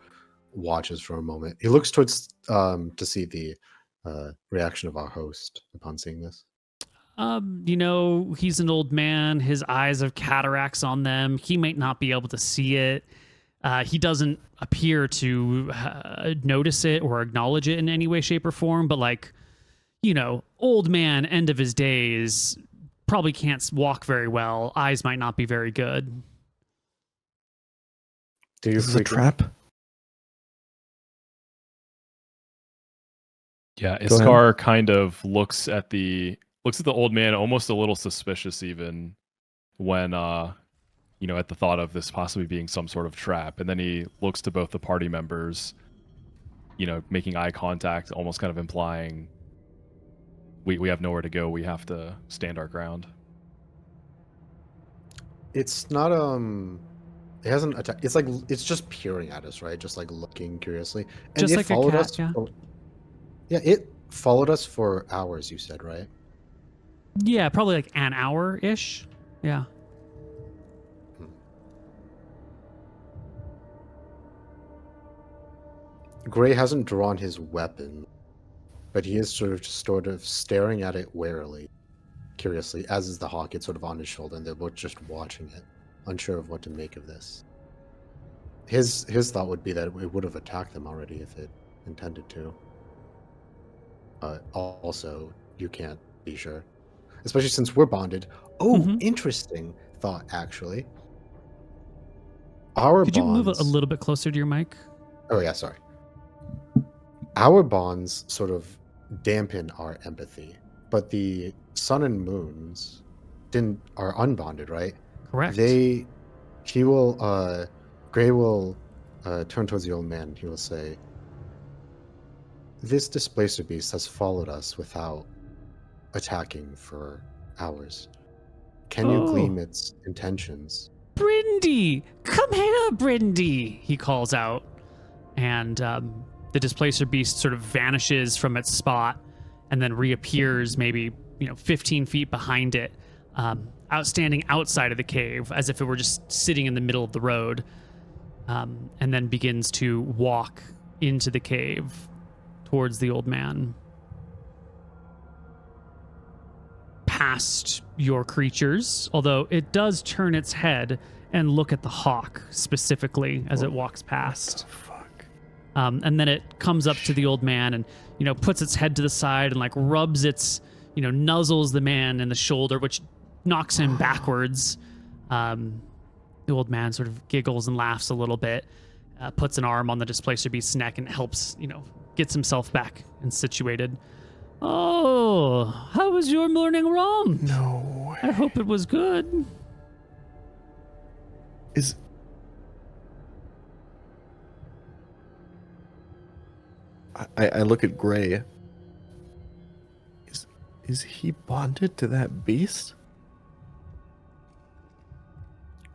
watches for a moment. He looks towards to see the reaction of our host upon seeing this. You know, he's an old man. His eyes have cataracts on them. He might not be able to see it. He doesn't appear to notice it or acknowledge it in any way, shape, or form. But like, you know, old man, end of his days, probably can't walk very well. Eyes might not be very good. This is a trap? Yeah, Iskar kind of looks at the old man almost a little suspicious even when you know, at the thought of this possibly being some sort of trap. And then he looks to both the party members, you know, making eye contact, almost kind of implying we have nowhere to go, we have to stand our ground. It's not it hasn't attacked. It's like it's just peering at us, right? Just like looking curiously. And Just it like a followed cat, us. yeah. Yeah, it followed us for hours, you said, right? Yeah, probably like an hour-ish. Yeah. Gray hasn't drawn his weapon, but he is sort of staring at it warily, curiously, as is the hawk. It's sort of on his shoulder, and they're both just watching it. unsure of what to make of this. His thought would be that it would have attacked them already if it intended to. Also, you can't be sure, especially since we're bonded. Oh, interesting thought, actually. Could you move a little bit closer to your mic? Oh yeah, sorry. Our bonds sort of dampen our empathy, but the sun and moons are unbonded, right? Correct. Gray will turn towards the old man. He will say, "This displacer beast has followed us without attacking for hours. Can you glean its intentions?" Brindy! Come here, Brindy! He calls out. And the displacer beast sort of vanishes from its spot and then reappears maybe 15 feet behind it, outstanding outside of the cave as if it were just sitting in the middle of the road, and then begins to walk into the cave towards the old man. Past your creatures, although it does turn its head and look at the hawk specifically as it walks past. And then it comes up to the old man and, puts its head to the side and like rubs its, nuzzles the man in the shoulder, which knocks him backwards. The old man sort of giggles and laughs a little bit, puts an arm on the displacer beast's neck and helps, gets himself back and situated. Oh, how was your morning romp? No. I hope it was good. I look at Gray. Is he bonded to that beast?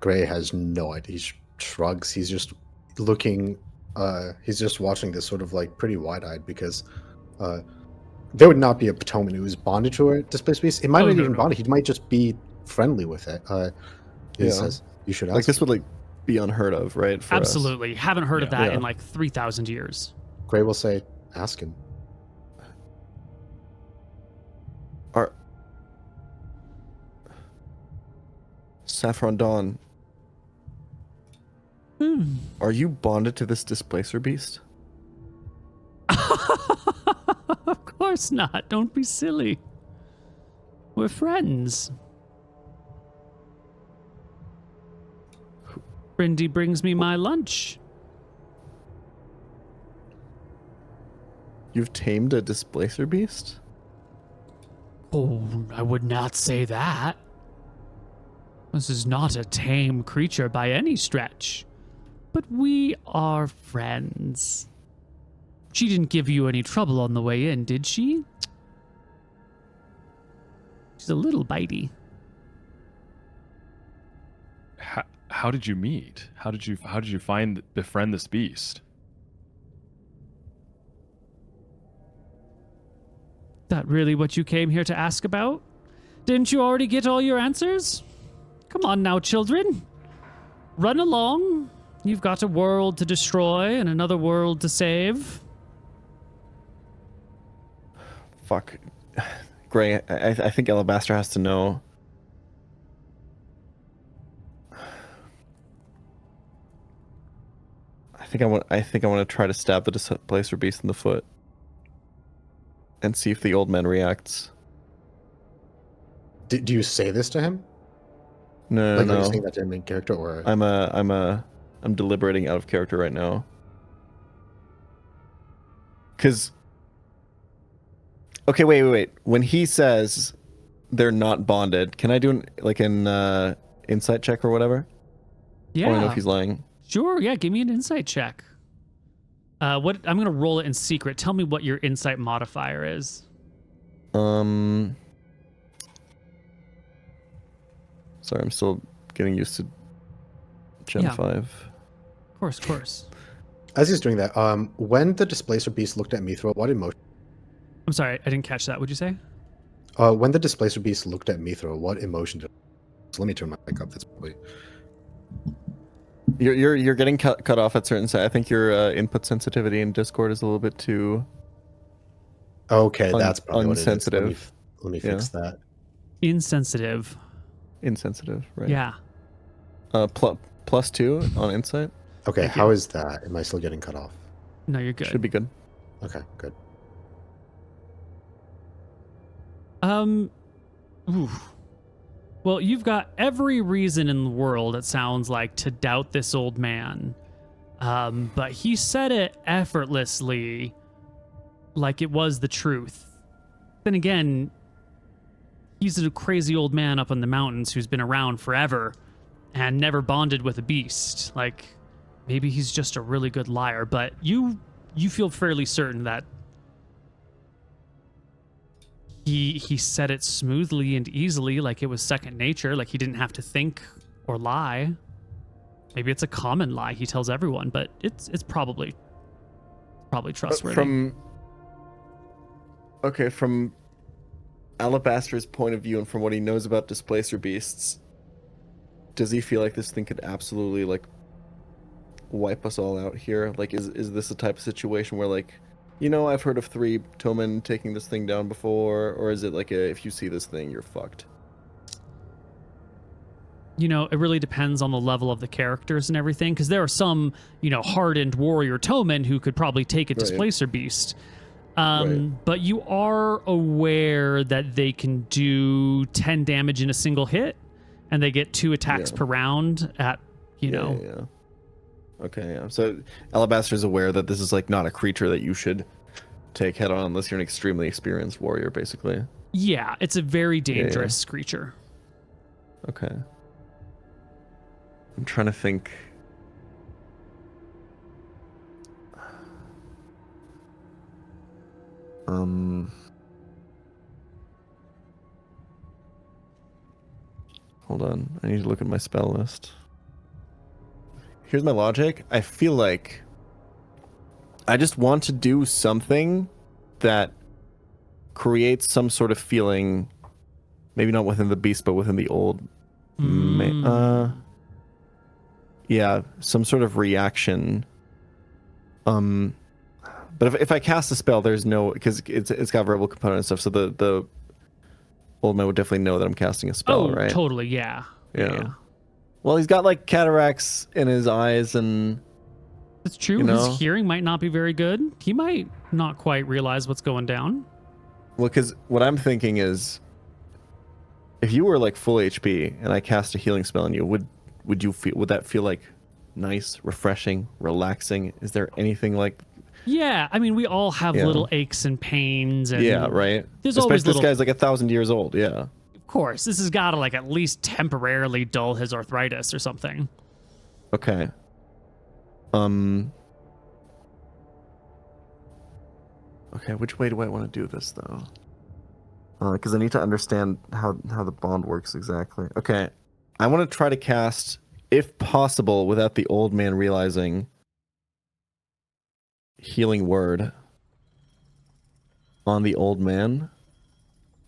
Gray has no idea. He shrugs. He's just looking. He's just watching this sort of like pretty wide-eyed because there would not be a Potoman who is bonded to a displaced beast. It might not even bonded. He might just be friendly with it. He says, "You should ask." Like this would like be unheard of, right? For Absolutely. us. Haven't heard of that in like 3,000 years. Gray will say, "Ask him." Saffron Dawn. Are you bonded to this displacer beast? Of course not. Don't be silly. We're friends. Brindy brings me my lunch. You've tamed a displacer beast? Oh, I would not say that. This is not a tame creature by any stretch. But we are friends. She didn't give you any trouble on the way in, did she? She's a little bitey. How did you meet? How did you befriend this beast? That really what you came here to ask about? Didn't you already get all your answers? Come on now, children. Run along. You've got a world to destroy and another world to save. Fuck. Gray, I think Alabaster has to know. I think I want to try to stab the displacer beast in the foot and see if the old man reacts. Do you say this to him? No, like, no. Are you saying that to him in character, or I'm deliberating out of character right now. Cause okay, wait. When he says they're not bonded, can I do an insight check or whatever? Yeah. I want to know if he's lying. Sure, yeah, give me an insight check. I'm gonna roll it in secret. Tell me what your insight modifier is. Sorry, I'm still getting used to Gen 5. Of course. As he's doing that, when the displacer beast looked at Mithra, what emotion? I'm sorry, I didn't catch that. What'd you say? When the displacer beast looked at Mithra, what emotion did? So let me turn my mic up. That's probably. You're getting cut off at certain side. I think your input sensitivity in Discord is a little bit too. Okay, that's probably unsensitive. What it is. Let me fix that. Insensitive. Insensitive, right? Yeah. +2 on insight. Okay, Thank how you. is that? Am I still getting cut off? No, you're good. Should be good. Okay, good. Oof. Well, you've got every reason in the world, it sounds like, to doubt this old man. But he said it effortlessly, like it was the truth. Then again, he's a crazy old man up in the mountains who's been around forever and never bonded with a beast. Like, maybe he's just a really good liar, but you feel fairly certain that he said it smoothly and easily, like it was second nature, like he didn't have to think or lie. Maybe it's a common lie he tells everyone, but it's probably trustworthy. From Alabaster's point of view and from what he knows about Displacer beasts, does he feel like this thing could absolutely like wipe us all out here? Like, is this a type of situation where, like, you know, I've heard of 3 Tomen taking this thing down before, or is it like if you see this thing, you're fucked? You know, it really depends on the level of the characters and everything, because there are some, you know, hardened warrior Tomen who could probably take a Right. Displacer beast. Right. But you are aware that they can do 10 damage in a single hit, and they get 2 attacks per round at, you know. Yeah. Okay, yeah. So Alabaster's aware that this is like not a creature that you should take head on unless you're an extremely experienced warrior, basically. Yeah, it's a very dangerous creature. Okay. I'm trying to think. Hold on. I need to look at my spell list. Here's my logic. I feel like I just want to do something that creates some sort of feeling, maybe not within the beast, but within the old. Yeah, some sort of reaction. But if I cast a spell, there's no, because it's got verbal component and stuff. So the old man would definitely know that I'm casting a spell, right? Totally, yeah. Yeah. Well, he's got like cataracts in his eyes, and It's true. You know? His hearing might not be very good. He might not quite realize what's going down. well, because what I'm thinking is, if you were like full HP and I cast a healing spell on you, would that feel like nice, refreshing, relaxing? Is there anything like? Yeah, I mean, we all have little aches and pains, and Yeah, right. There's Especially always this little. guy's like 1,000 years old. Yeah. Of course, this has got to like at least temporarily dull his arthritis or something. Okay. Okay, which way do I want to do this though? Because I need to understand how the bond works exactly. Okay, I want to try to cast, if possible, without the old man realizing, Healing Word on the old man,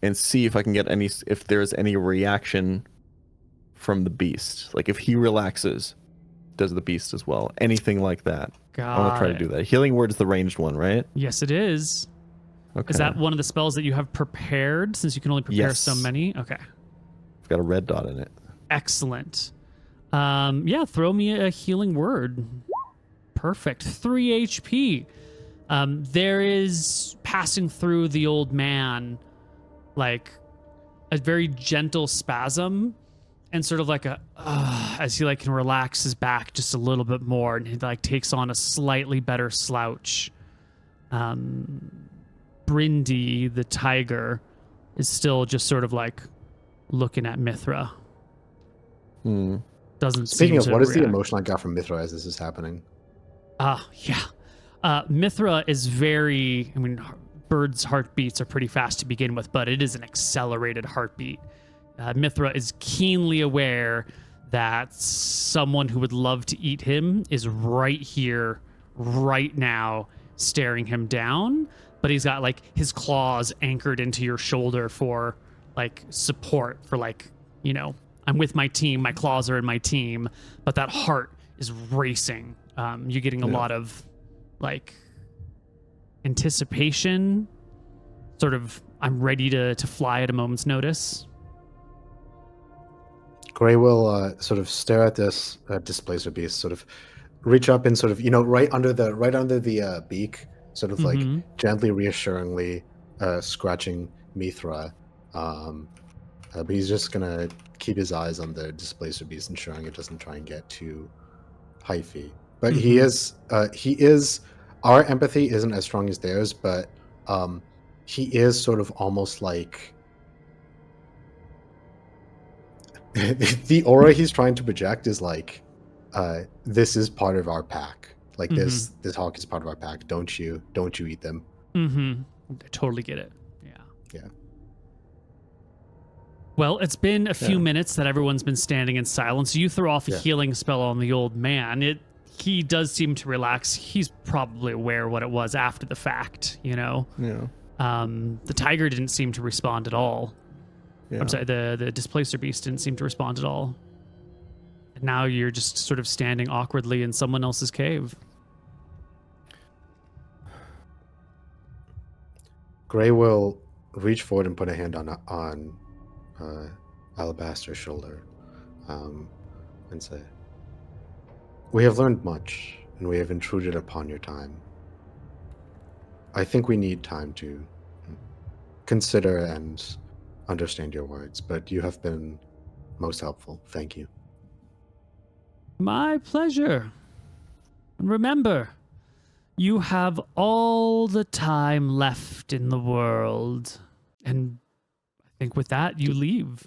and see if I can get if there's any reaction from the beast. Like if he relaxes, does the beast as well? Anything like that. I want to try to do that. Healing Word is the ranged one, right? Yes, it is. Okay. Is that one of the spells that you have prepared, since you can only prepare so Yes. many? Okay. It's got a red dot in it. Excellent. Yeah, throw me a healing word. Perfect. 3 HP. There is, passing through the old man, like a very gentle spasm, and sort of like a as he like can relax his back just a little bit more, and he like takes on a slightly better slouch. Brindy, the tiger, is still just sort of like looking at Mithra. Doesn't Speaking seem of, to what is the react. emotion I got from Mithra as this is happening? Yeah. Mithra is very, I mean, birds' heartbeats are pretty fast to begin with, but it is an accelerated heartbeat. Mithra is keenly aware that someone who would love to eat him is right here, right now, staring him down. But he's got like his claws anchored into your shoulder for like support, for like, you know, I'm with my team, my claws are in my team, but that heart is racing. You're getting a lot of like anticipation, sort of I'm ready to fly at a moment's notice. Gray will sort of stare at this Displacer beast, sort of reach up and sort of, right under the beak, sort of like Mhm. gently, reassuringly scratching Mithra. But he's just gonna keep his eyes on the Displacer beast, ensuring it doesn't try and get too hyphy. But he is. Our empathy isn't as strong as theirs, but he is sort of almost like the aura he's trying to project is like, this is part of our pack. Like this hawk is part of our pack. Don't you eat them? I totally get it. Yeah. Yeah. Well, it's been a few minutes that everyone's been standing in silence. You throw off a healing spell on the old man. He does seem to relax. He's probably aware what it was after the fact, Yeah. The tiger didn't seem to respond at all. Yeah. I'm sorry, the Displacer beast didn't seem to respond at all. And now you're just sort of standing awkwardly in someone else's cave. Gray will reach forward and put a hand on Alabaster's shoulder, and say, "We have learned much, and we have intruded upon your time. I think we need time to consider and understand your words, but you have been most helpful. Thank you." My pleasure. And remember, you have all the time left in the world. And I think with that, you leave.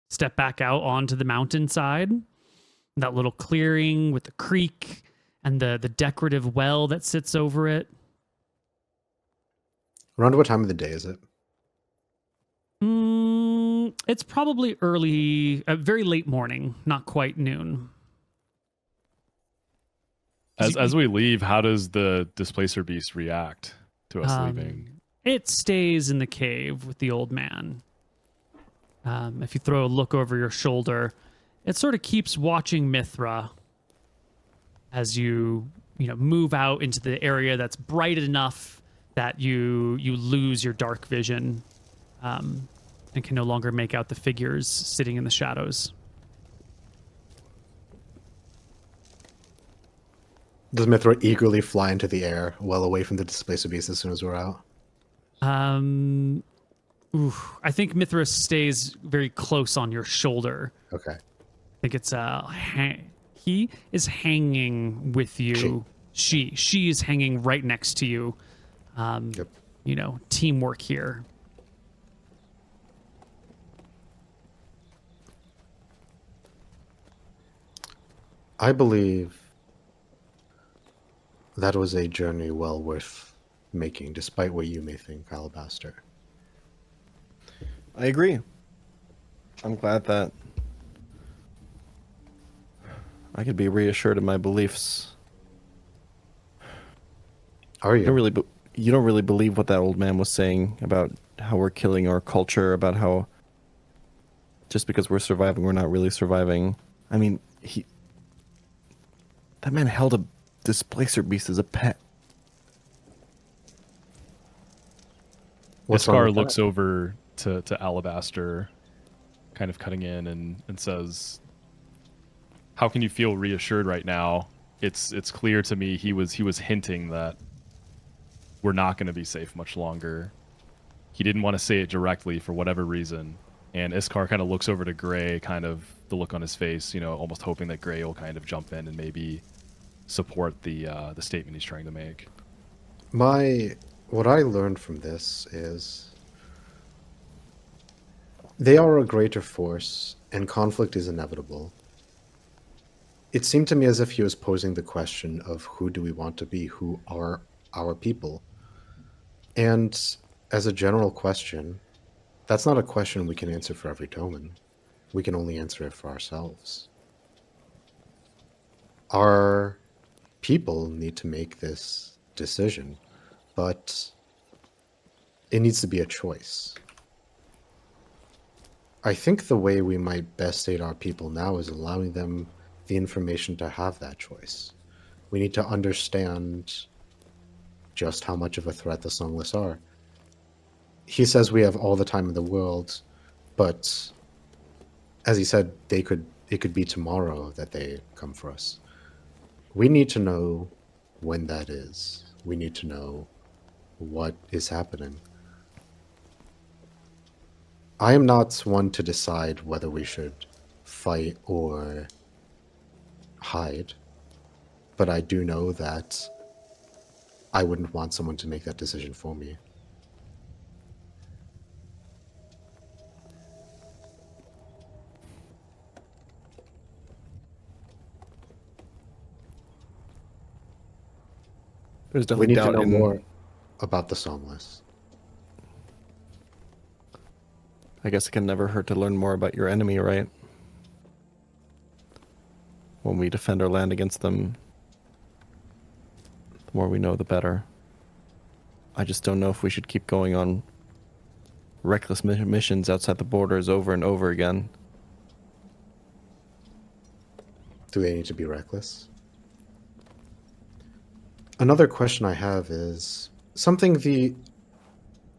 Step back out onto the mountainside. That little clearing with the creek and the decorative well that sits over it. Around what time of the day is it? It's probably early, very late morning, not quite noon. As we leave, how does the Displacer beast react to us leaving? It stays in the cave with the old man. If you throw a look over your shoulder, it sort of keeps watching Mithra as you move out into the area that's bright enough that you lose your dark vision, and can no longer make out the figures sitting in the shadows. Does Mithra eagerly fly into the air, well away from the Displacer beast as soon as we're out? I think Mithra stays very close on your shoulder. Okay. I think it's he is hanging with you. She is hanging right next to you. Yep. Teamwork here. I believe that was a journey well worth making, despite what you may think, Alabaster. I agree. I'm glad that I could be reassured in my beliefs. Are you? You don't really believe what that old man was saying about how we're killing our culture, about how just because we're surviving, we're not really surviving. I mean, that man held a Displacer beast as a pet. Iskar looks over to Alabaster, kind of cutting in, and says, "How can you feel reassured right now? It's clear to me he was hinting that we're not going to be safe much longer. He didn't want to say it directly for whatever reason." And Iskar kind of looks over to Gray, kind of the look on his face, almost hoping that Gray will kind of jump in and maybe support the statement he's trying to make. What I learned from this is they are a greater force, and conflict is inevitable. It seemed to me as if he was posing the question of who do we want to be, who are our people? And as a general question, that's not a question we can answer for every Toman. We can only answer it for ourselves. Our people need to make this decision, but it needs to be a choice. I think the way we might best aid our people now is allowing them the information to have that choice. We need to understand just how much of a threat the Songless are. He says we have all the time in the world, but as he said, it could be tomorrow that they come for us. We need to know when that is. We need to know what is happening. I am not one to decide whether we should fight or hide, but I do know that I wouldn't want someone to make that decision for me. There's We definitely need to doubt know in more about the songless. I guess it can never hurt to learn more about your enemy, right? When we defend our land against them, the more we know, the better. I just don't know if we should keep going on reckless missions outside the borders over and over again. Do they need to be reckless? Another question I have is something the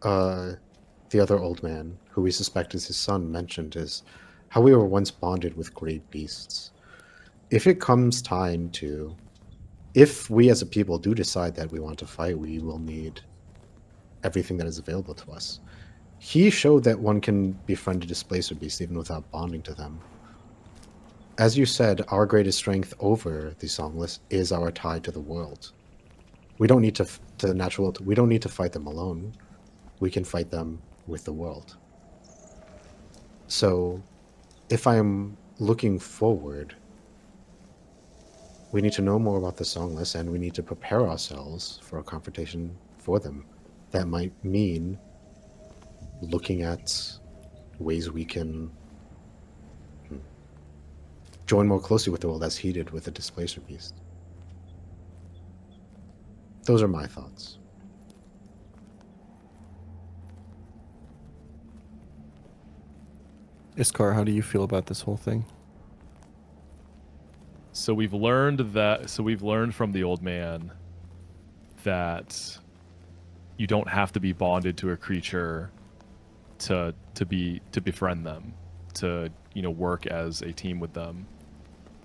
other old man, who we suspect is his son, mentioned is how we were once bonded with great beasts. If it comes time to, if we as a people do decide that we want to fight, we will need everything that is available to us. He showed that one can befriend a displacer beast even without bonding to them. As you said, our greatest strength over the songless is our tie to the world. We don't need to we don't need to fight them alone. We can fight them with the world. So, if I'm looking forward, we need to know more about the songless, and we need to prepare ourselves for a confrontation for them. That might mean looking at ways we can join more closely with the world as he did with the Displacer Beast. Those are my thoughts. Iskar, how do you feel about this whole thing? So we've learned from the old man that you don't have to be bonded to a creature to befriend them, to work as a team with them.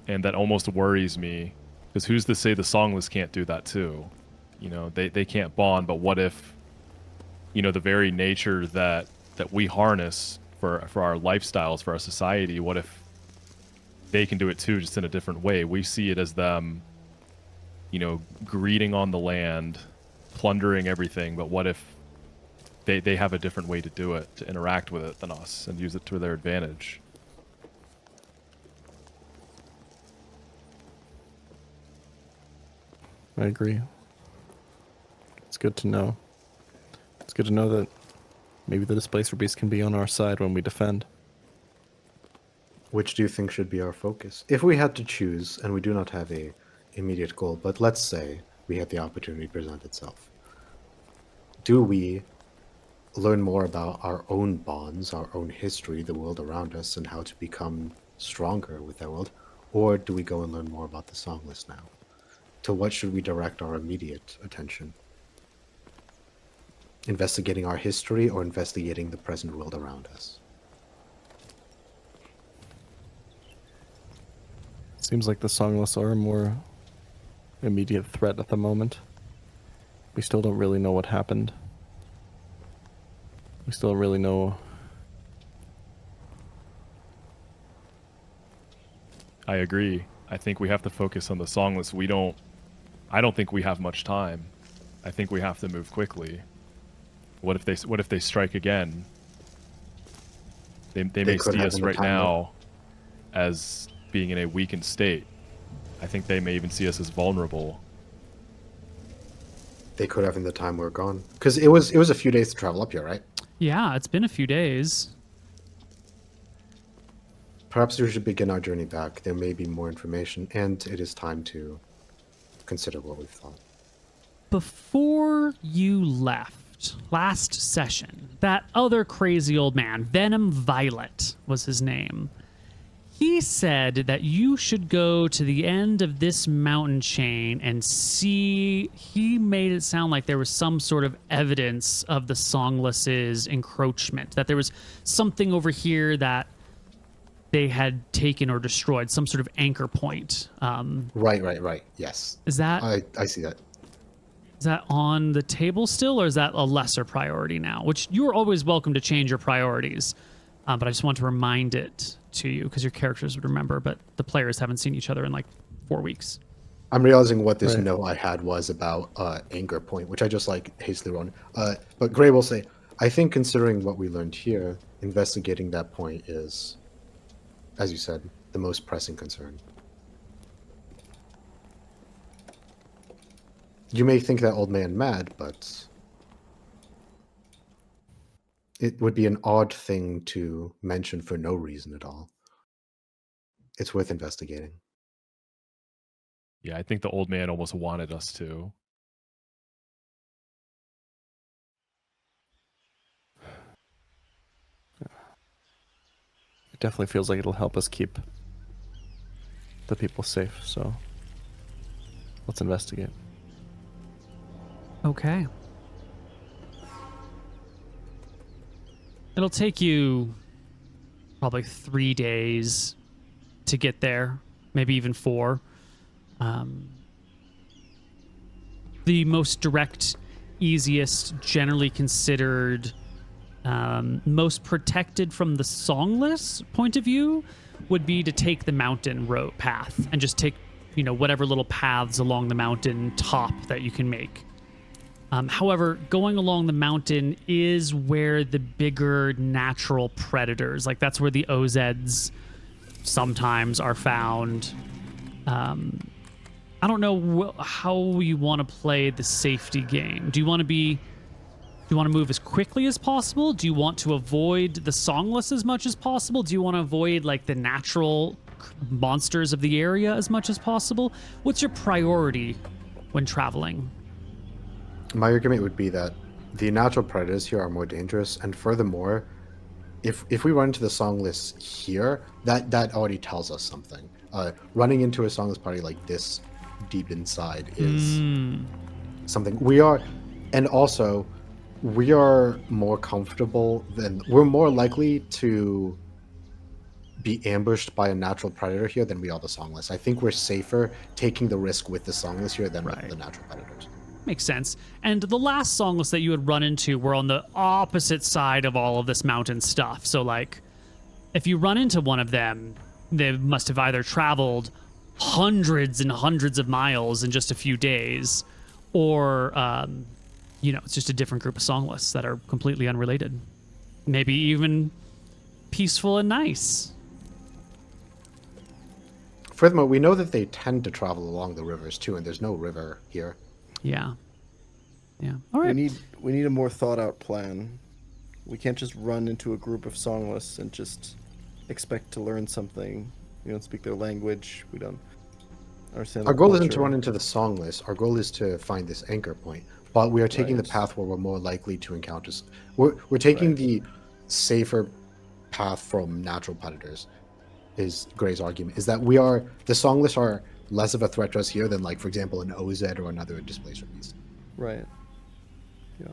And that almost worries me, because who's to say the songless can't do that too? They can't bond, but what if the very nature that we harness for our lifestyles, for our society, what if they can do it too, just in a different way? We see it as them greeding on the land, plundering everything, but what if they have a different way to do it, to interact with it than us, and use it to their advantage? I agree. It's good to know. It's good to know that maybe the Displacer Beast can be on our side when we defend. Which do you think should be our focus? If we had to choose, and we do not have a immediate goal, but let's say we had the opportunity to present itself. Do we learn more about our own bonds, our own history, the world around us, and how to become stronger with that world? Or do we go and learn more about the songless now? To what should we direct our immediate attention? Investigating our history or investigating the present world around us? Seems like the songless are a more immediate threat at the moment. We still don't really know what happened. We still don't really know. I agree. I think we have to focus on the songless. I don't think we have much time. I think we have to move quickly. What if they strike again? They may could see have us in the right time now as being in a weakened state. I think they may even see us as vulnerable. They could have in the time we're gone. Because it was a few days to travel up here, right? Yeah, it's been a few days. Perhaps we should begin our journey back. There may be more information, and it is time to consider what we've thought. Before you left last session, that other crazy old man, Venom Violet was his name, he said that you should go to the end of this mountain chain and see. He made it sound like there was some sort of evidence of the songless's encroachment, that there was something over here that they had taken or destroyed some sort of anchor point. Right. Yes. Is that I see that. is that on the table still, or is that a lesser priority now? Which you are always welcome to change your priorities, but I just want to remind it to you because your characters would remember, but the players haven't seen each other in like 4 weeks. I'm realizing what this Right. note I had was about anchor point, which I just like hastily wrote. But Gray will say, I think considering what we learned here, investigating that point is, as you said, the most pressing concern. You may think that old man mad, but it would be an odd thing to mention for no reason at all. It's worth investigating. Yeah, I think the old man almost wanted us to. It definitely feels like it'll help us keep the people safe. So let's investigate. Okay. It'll take you probably 3 days to get there, maybe even 4. The most direct, easiest, generally considered most protected from the songless point of view would be to take the mountain road path and just take, whatever little paths along the mountain top that you can make. However, going along the mountain is where the bigger natural predators, like that's where the OZs sometimes are found. I don't know how you want to play the safety game. Do you want to move as quickly as possible? Do you want to avoid the songless as much as possible? Do you want to avoid like the natural monsters of the area as much as possible? What's your priority when traveling? My argument would be that the natural predators here are more dangerous, and furthermore, if we run into the songless here, that already tells us something. Running into a songless party like this deep inside is something we are, and also we are more comfortable we're more likely to be ambushed by a natural predator here than we are the songless. I think we're safer taking the risk with the songless here than with the natural predators. Makes sense. And the last songless that you had run into were on the opposite side of all of this mountain stuff. So, like, if you run into one of them, they must have either traveled hundreds and hundreds of miles in just a few days, or, it's just a different group of songless that are completely unrelated. Maybe even peaceful and nice. Furthermore, we know that they tend to travel along the rivers too, and there's no river here. Yeah. All right. We need a more thought out plan. We can't just run into a group of songless and just expect to learn something. We don't speak their language. We don't understand. Our goal isn't to run into the songless. Our goal is to find this anchor point. But we are taking the path where we're more likely to encounter. We're taking the safer path from natural predators. Is Gray's argument is that the songless are less of a threat to us here than, like, for example, an OZ or another Displacer beast. Right. Yeah.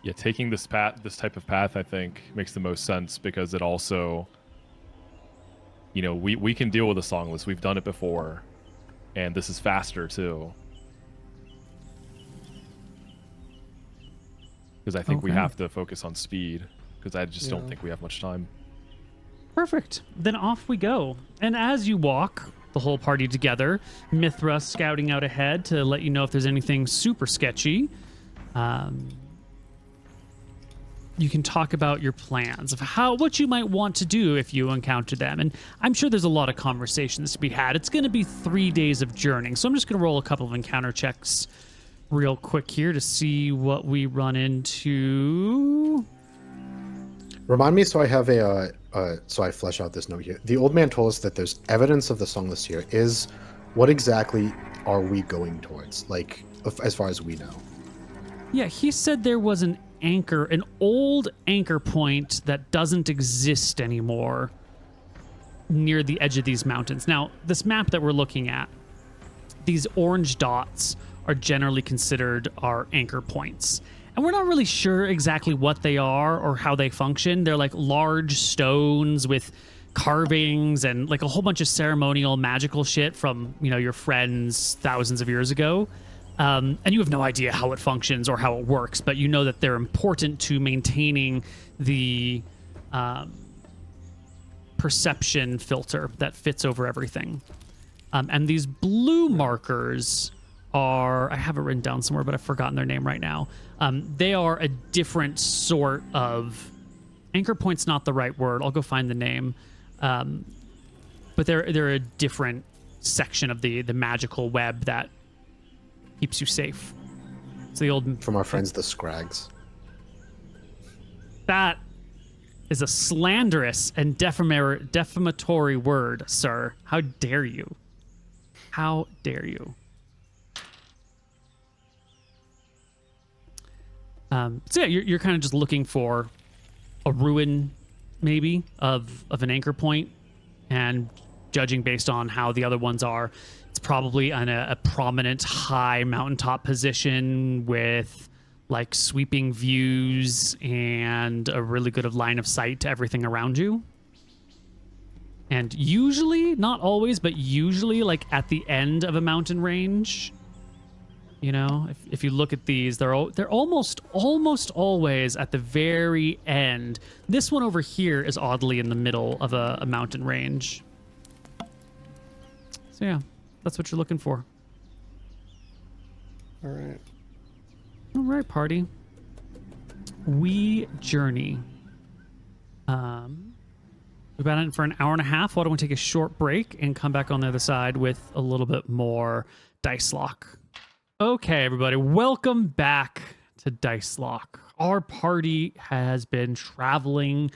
Yeah, taking this type of path, I think, makes the most sense because it also, we can deal with the songless. We've done it before, and this is faster too. Because I think we have to focus on speed, because I just don't think we have much time. Perfect. Then off we go. And as you walk, the whole party together, Mithra scouting out ahead to let you know if there's anything super sketchy. You can talk about your plans of what you might want to do if you encounter them. And I'm sure there's a lot of conversations to be had. It's going to be 3 days of journeying. So I'm just going to roll a couple of encounter checks real quick here to see what we run into. Remind me, so I have so I flesh out this note here. The old man told us that there's evidence of the songless here. What exactly are we going towards? Like, as far as we know. Yeah, he said there was an old anchor point that doesn't exist anymore near the edge of these mountains. Now, this map that we're looking at, these orange dots are generally considered our anchor points. And And we're not really sure exactly what they are or how they function. They're like large stones with carvings and like a whole bunch of ceremonial magical shit from, you know, your friends thousands of years ago. And you have no idea how it functions or how it works, but you know that they're important to maintaining the perception filter that fits over everything. And these blue markers are, I have it written down somewhere, but I've forgotten their name right now. They are a different sort of, anchor point's not the right word. I'll go find the name. But they're a different section of the magical web that keeps you safe. It's the old... From our friends, the Scrags. That is a slanderous and defamatory word, sir. How dare you? How dare you? So yeah, you're kind of just looking for a ruin, maybe, of an anchor point, and judging based on how the other ones are, it's probably on a prominent high mountaintop position with like sweeping views and a really good line of sight to everything around you. And usually, not always, but usually like at the end of a mountain range, you know, if you look at these, they're almost always at the very end. This one over here is oddly in the middle of a mountain range. So yeah, that's what you're looking for. All right. All right, party. We journey. We've been in for an hour and a half. Why don't we take a short break and come back on the other side with a little bit more Dicelocke. Okay, everybody, welcome back to Dicelocke. Our party has been traveling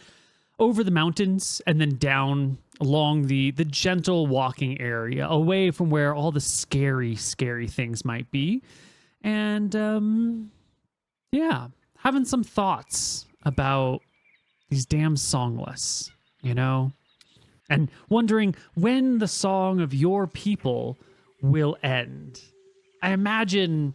over the mountains and then down along the gentle walking area, away from where all the scary things might be. And, yeah, having some thoughts about these damn songless, you know? And wondering when the song of your people will end. I imagine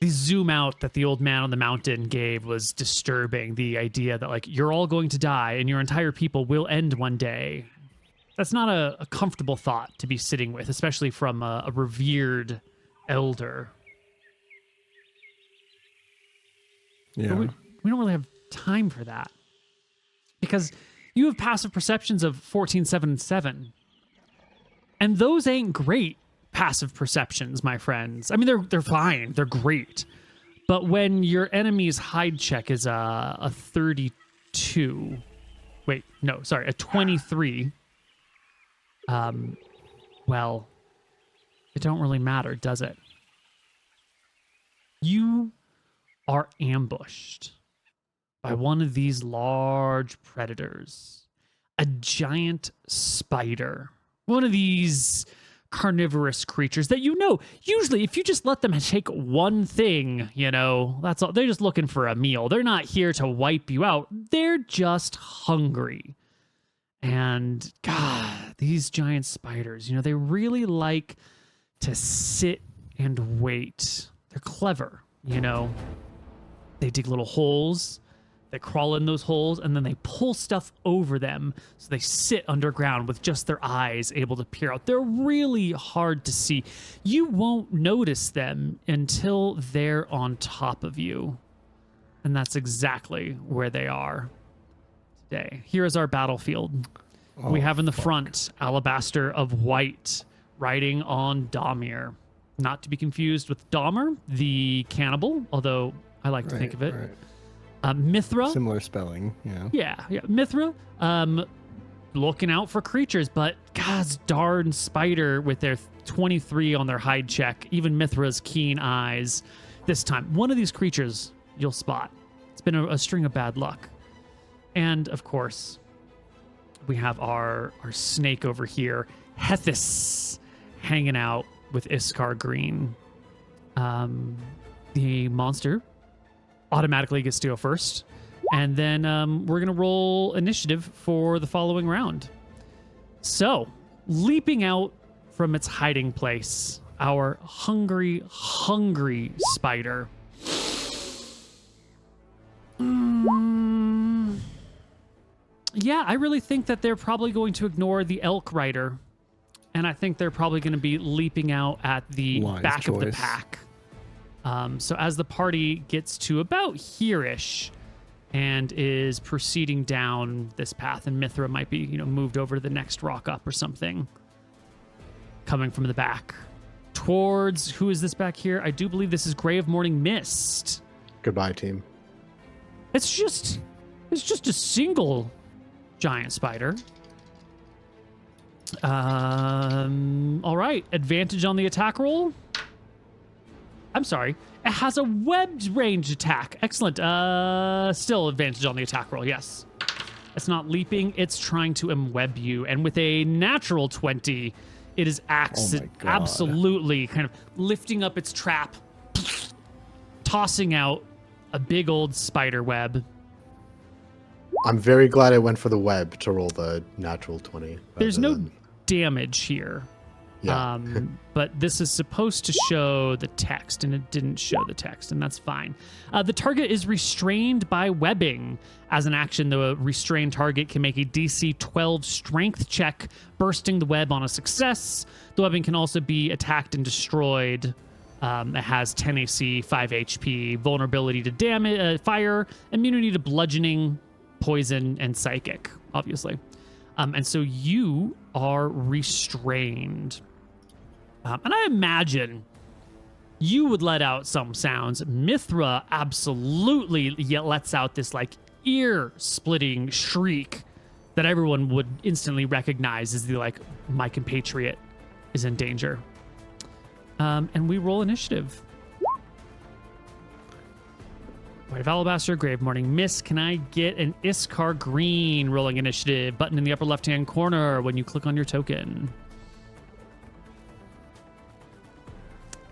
the zoom out that the old man on the mountain gave was disturbing. The idea that, like, you're all going to die and your entire people will end one day. That's not a comfortable thought to be sitting with, especially from a revered elder. Yeah. But we don't really have time for that. Because you have passive perceptions of 14, 7, and 7. And those ain't great passive perceptions, my friends. I mean, they're fine. They're great. But when your enemy's hide check is a 32... Wait, no, sorry, a 23... well, it don't really matter, does it? You are ambushed by one of these large predators, a giant spider, one of these carnivorous creatures that, you know, usually if you just let them take one thing, you know, that's all. They're just looking for a meal. They're not here to wipe you out. They're just hungry. And God, these giant spiders, you know, they really like to sit and wait. They're clever, you know. They dig little holes, they crawl in those holes, and then they pull stuff over them so they sit underground with just their eyes able to peer out. They're really hard to see. You won't notice them until they're on top of you. And that's exactly where they are today. Here is our battlefield. We have in the front Alabaster of White riding on Damir. Not to be confused with Dahmer, the cannibal, although I like to think of it. Right. Mithra. Similar spelling, yeah. Yeah. Mithra, looking out for creatures, but God's darn spider with their 23 on their hide check, even Mithra's keen eyes this time. One of these creatures you'll spot. It's been a string of bad luck. And, of course, we have our snake over here, Hethys, hanging out with Iskar Green. The monster automatically gets to go first. And then we're going to roll initiative for the following round. So, leaping out from its hiding place, our hungry spider Yeah, I really think that they're probably going to ignore the elk rider. And I think they're probably going to be leaping out at the Wise back of the choice. pack. So as the party gets to about here-ish and is proceeding down this path, and Mithra might be, moved over to the next rock up or something, coming from the back towards, who is this back here? I do believe this is Gray of Morning Mist. Goodbye, team. It's just a single giant spider. All right, advantage on the attack roll. I'm sorry, it has a webbed range attack. Excellent. Still advantage on the attack roll. Yes, it's not leaping; it's trying to unweb you. And with a natural 20, it is Oh my God. absolutely kind of lifting up its trap, tossing out a big old spider web. I'm very glad I went for the web to roll the natural 20. There's rather no than- damage here. Yeah. But this is supposed to show the text, and it didn't show the text, and that's fine. The target is restrained by webbing. As an action, the restrained target can make a DC 12 strength check, bursting the web on a success. The webbing can also be attacked and destroyed. It has 10 AC, 5 HP, vulnerability to damage, fire, immunity to bludgeoning, poison, and psychic, obviously. And so you are restrained. And I imagine you would let out some sounds. Mithra absolutely lets out this like ear-splitting shriek that everyone would instantly recognize as the like, my compatriot is in danger. And we roll initiative. White of Alabaster, Grave Morning Mist. Can I get an Iskar Green rolling initiative button in the upper left-hand corner when you click on your token?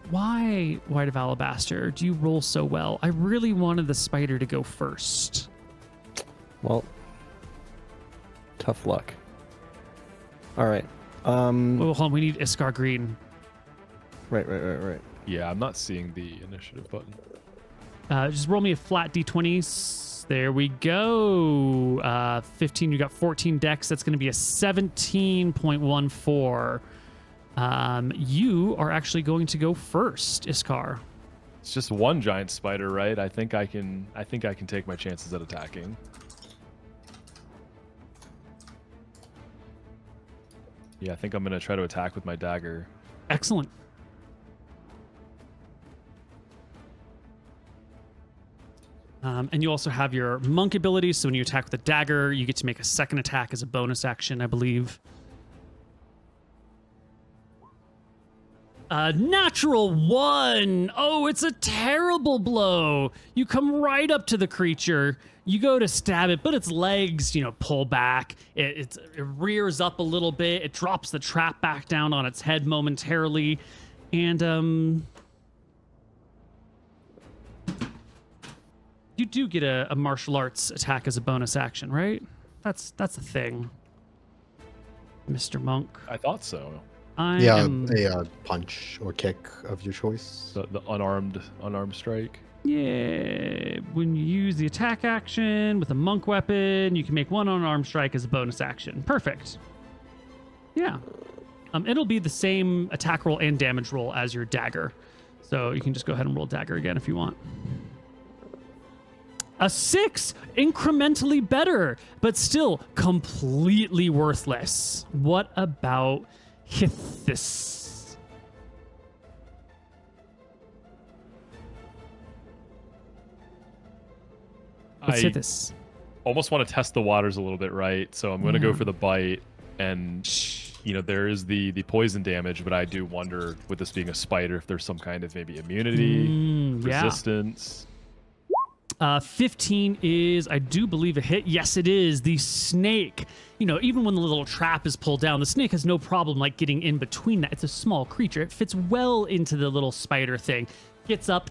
Why, White of Alabaster, do you roll so well? I really wanted the spider to go first. Well, tough luck. All right. Oh, hold on. We need Iskar Green. Right. Yeah, I'm not seeing the initiative button. Just roll me a flat d20. There we go. 15. You got 14 dex. That's going to be a 17.14. You are actually going to go first, Iskar. It's just one giant spider, right? I think I can take my chances at attacking. Yeah, I think I'm gonna try to attack with my dagger. Excellent. And you also have your monk ability, so when you attack with a dagger, you get to make a second attack as a bonus action, I believe. Natural 1. Oh, it's a terrible blow. You come right up to the creature. You go to stab it, but its legs, pull back. It rears up a little bit. It drops the trap back down on its head momentarily. And, you do get a martial arts attack as a bonus action, right? That's a thing, Mr. Monk. I thought so. A punch or kick of your choice. The unarmed strike. Yeah, when you use the attack action with a monk weapon, you can make one unarmed strike as a bonus action. Perfect. Yeah. It'll be the same attack roll and damage roll as your dagger. So you can just go ahead and roll dagger again if you want. A 6, incrementally better, but still completely worthless. What about Hithis? What's I Hithis? almost want to test the waters a little bit, right? So I'm gonna go for the bite, and there is the poison damage, but I do wonder, with this being a spider, if there's some kind of maybe immunity, resistance. 15 is, I do believe, a hit. Yes, it is. The snake, even when the little trap is pulled down, the snake has no problem like getting in between that. It's a small creature. It fits well into the little spider thing. Gets up,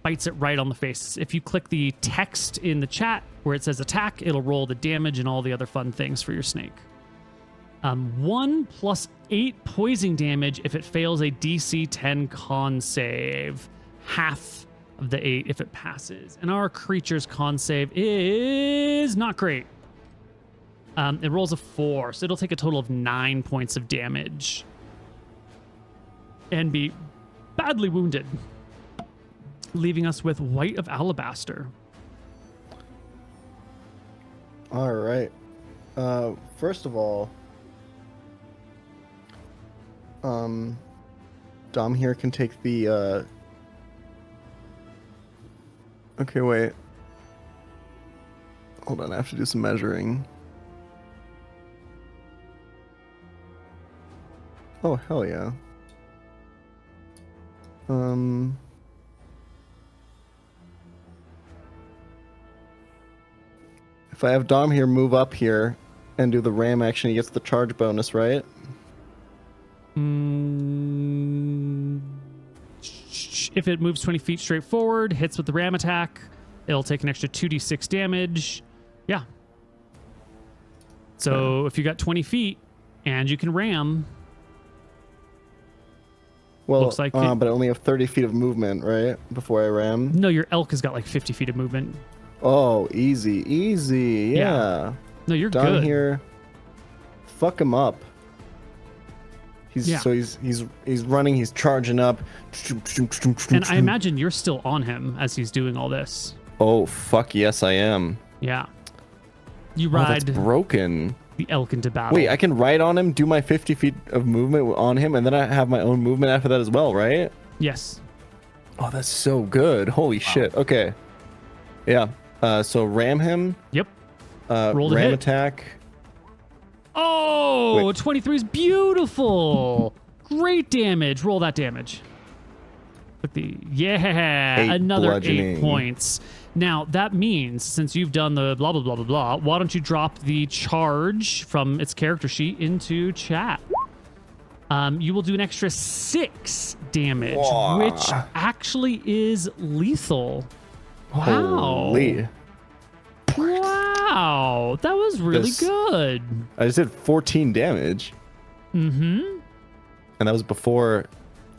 bites it right on the face. If you click the text in the chat where it says attack, it'll roll the damage and all the other fun things for your snake. 1 + 8 poison damage if it fails a DC 10 con save. Half of the 8 if it passes. And our creature's con save is not great. It rolls a 4, so it'll take a total of 9 points of damage and be badly wounded, leaving us with White of Alabaster. All right. First of all, Dom here can take the. Okay, wait. Hold on, I have to do some measuring. Oh, hell yeah. If I have Dom here move up here and do the ram action, he gets the charge bonus, right? If it moves 20 feet straight forward, hits with the ram attack, it'll take an extra 2d6 damage. Yeah. So if you got 20 feet and you can ram... Well, looks like but I only have 30 feet of movement, right? Before I ram. No, your elk has got like 50 feet of movement. Oh, easy. Yeah. No, you're Down good. here. Fuck him up. He's Yeah. so he's running, he's charging up. And I imagine you're still on him as he's doing all this. Oh, fuck yes I am. Yeah. You Oh, that's ride broken. the elk into battle. Wait, I can ride on him, do my 50 feet of movement on him, and then I have my own movement after that as well, right? Yes. Oh, that's so good. Holy shit. Okay. Yeah. So ram him. Yep. Roll to ram hit. attack. Oh, Wait. 23 is beautiful. Great damage. Roll that damage. Look another 8 bludgeoning. points. Now, that means, since you've done the blah, blah, blah, blah, blah, why don't you drop the charge from its character sheet into chat? You will do an extra 6 damage, Whoa. which actually is lethal. Wow. Holy. Wow. That was really This- good. I just did 14 damage. Mm-hmm. And that was before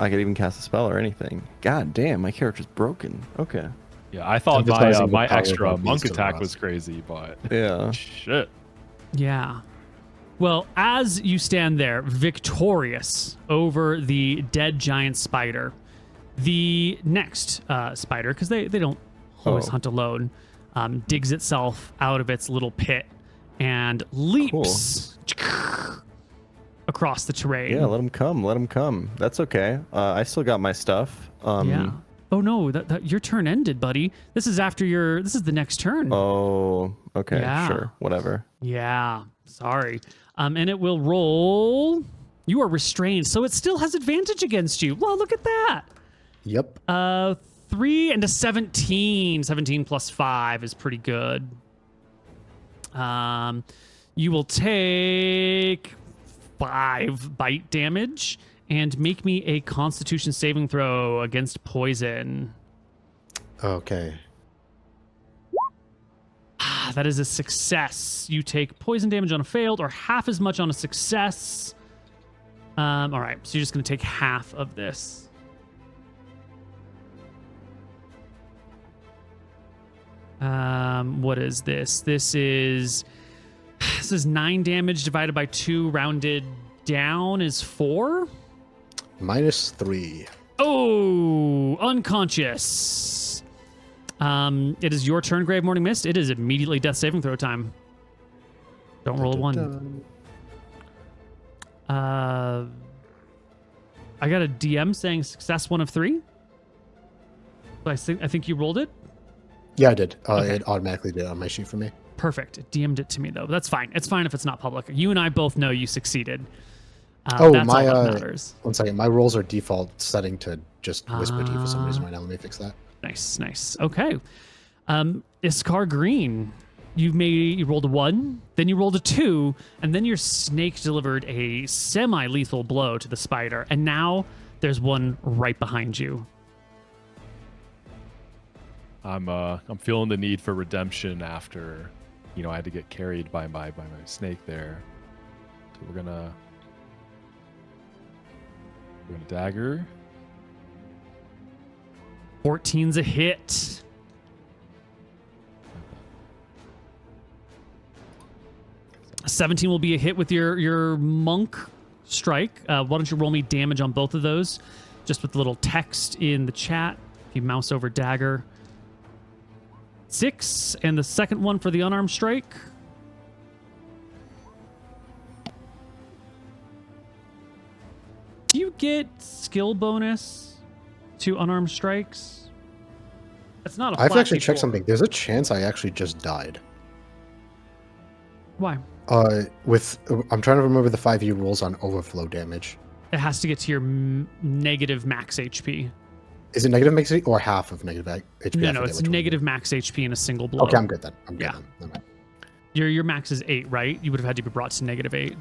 I could even cast a spell or anything. God damn, my character's broken. Okay. Yeah, I thought Emphasizing the my power extra of monk beast attack of was Rust. crazy, but Yeah. shit. Yeah. Well, as you stand there, victorious over the dead giant spider, the next spider, because they don't always hunt alone, digs itself out of its little pit and leaps across the terrain. Yeah, let him come. Let him come. That's okay. I still got my stuff. Yeah. Oh no, that your turn ended, buddy. This is this is the next turn. Oh, okay. Yeah. Sure. Whatever. Yeah. Sorry. And it will roll. You are restrained, so it still has advantage against you. Well, look at that. Yep. 3 and a 17. 17 plus 5 is pretty good. You will take 5 bite damage and make me a Constitution saving throw against poison. Okay. That is a success. You take poison damage on a failed or half as much on a success. All right, so you're just going to take half of this. What is this? This is 9 damage divided by 2 rounded down is 4. -3. Oh, unconscious. It is your turn, Grave Morning Mist. It is immediately death saving throw time. Don't roll a 1. I got a DM saying success 1 of 3. So I think you rolled it. Yeah, I did. Okay. It automatically did on my sheet for me. Perfect. It DM'd it to me though. That's fine. It's fine if it's not public. You and I both know you succeeded. Oh, that's my all that matters. one second. My rolls are default setting to just whisper to you for some reason right now. Let me fix that. Nice. Okay. Iskar Green, you rolled a 1, then you rolled a 2, and then your snake delivered a semi-lethal blow to the spider, and now there's one right behind you. I'm feeling the need for redemption after, I had to get carried by my snake there. So we're gonna dagger. 14's a hit. A 17 will be a hit with your monk strike. Why don't you roll me damage on both of those? Just with the little text in the chat. If you mouse over dagger. 6, and the second one for the unarmed strike. Do you get skill bonus to unarmed strikes? That's not a I've flat actually checked D4. something. There's a chance I actually just died. Why? I'm trying to remember the 5e rules on overflow damage. It has to get to your negative max HP. Is it negative max HP or half of negative HP? No, it's negative max HP in a single blow. Okay, I'm good then. I'm good Yeah. then. Never mind. Your max is 8, right? You would have had to be brought to -8.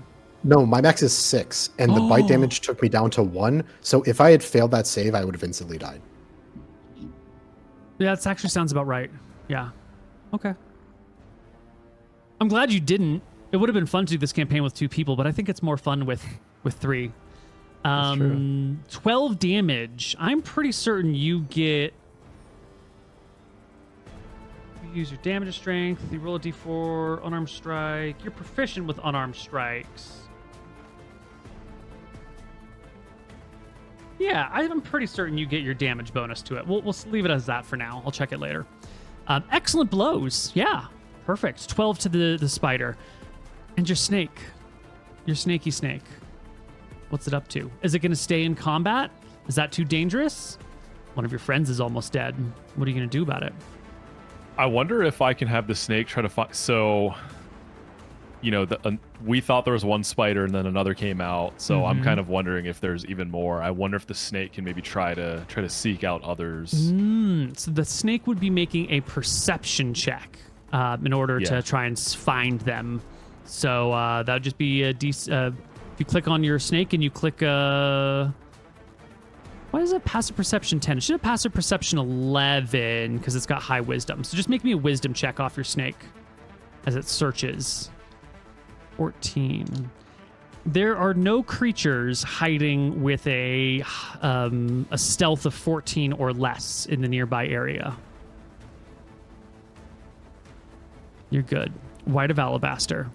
No, my max is 6, and the bite damage took me down to 1. So if I had failed that save, I would have instantly died. Yeah, that actually sounds about right. Yeah. Okay. I'm glad you didn't. It would have been fun to do this campaign with 2 people, but I think it's more fun with 3. That's true. 12 damage. I'm pretty certain you get... You use your damage strength. You roll a d4, unarmed strike. You're proficient with unarmed strikes. Yeah, I'm pretty certain you get your damage bonus to it. We'll leave it as that for now. I'll check it later. Excellent blows. Yeah, perfect. 12 to the spider. And your snake. Your snaky snake. What's it up to? Is it going to stay in combat? Is that too dangerous? One of your friends is almost dead. What are you going to do about it? I wonder if I can have the snake try to find. So, we thought there was one spider and then another came out. So I'm kind of wondering if there's even more. I wonder if the snake can maybe try to seek out others. So the snake would be making a perception check in order to try and find them. So that would just be if you click on your snake and you click why is it passive perception 10? It should have passive perception 11 because it's got high wisdom. So just make me a wisdom check off your snake as it searches. 14. There are no creatures hiding with a stealth of 14 or less in the nearby area. You're good. White of Alabaster.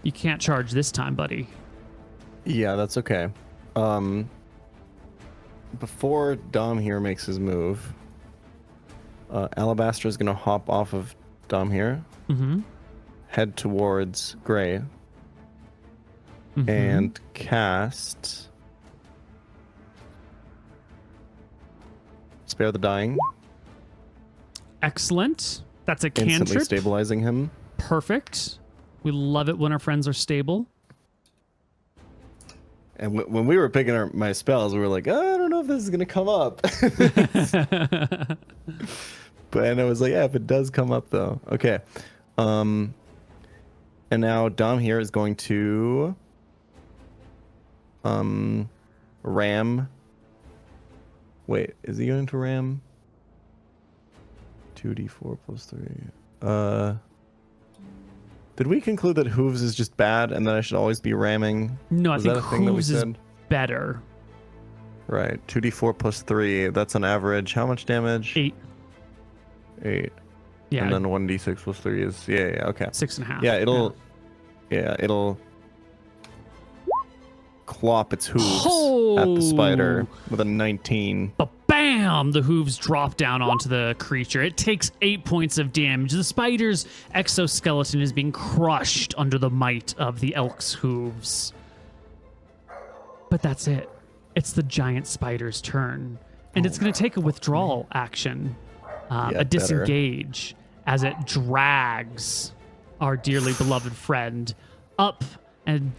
You can't charge this time, buddy. Yeah, that's okay. Before Dom here makes his move, Alabaster is going to hop off of Dom here, head towards Gray, and cast Spare the Dying. Excellent. That's a Instantly cantrip. stabilizing him. Perfect. We love it when our friends are stable. And when we were picking my spells, we were like, oh, I don't know if this is going to come up. And I was like, yeah, if it does come up, though. Okay. And now Dom here is going to ram. Wait, is he going to ram? 2d4 plus 3. Did we conclude that hooves is just bad and that I should always be ramming? No, I Was think that a thing that we hooves is said? better. Right. 2d4 plus 3. That's on average. How much damage? 8. 8. Yeah. And then 1d6 plus 3 is... Yeah, okay. 6.5. Yeah, it'll clop its hooves at the spider with a 19. Bam! The hooves drop down onto the creature. It takes 8 points of damage. The spider's exoskeleton is being crushed under the might of the elk's hooves. But that's it. It's the giant spider's turn. And it's going to take a withdrawal action, a disengage, as it drags our dearly beloved friend up and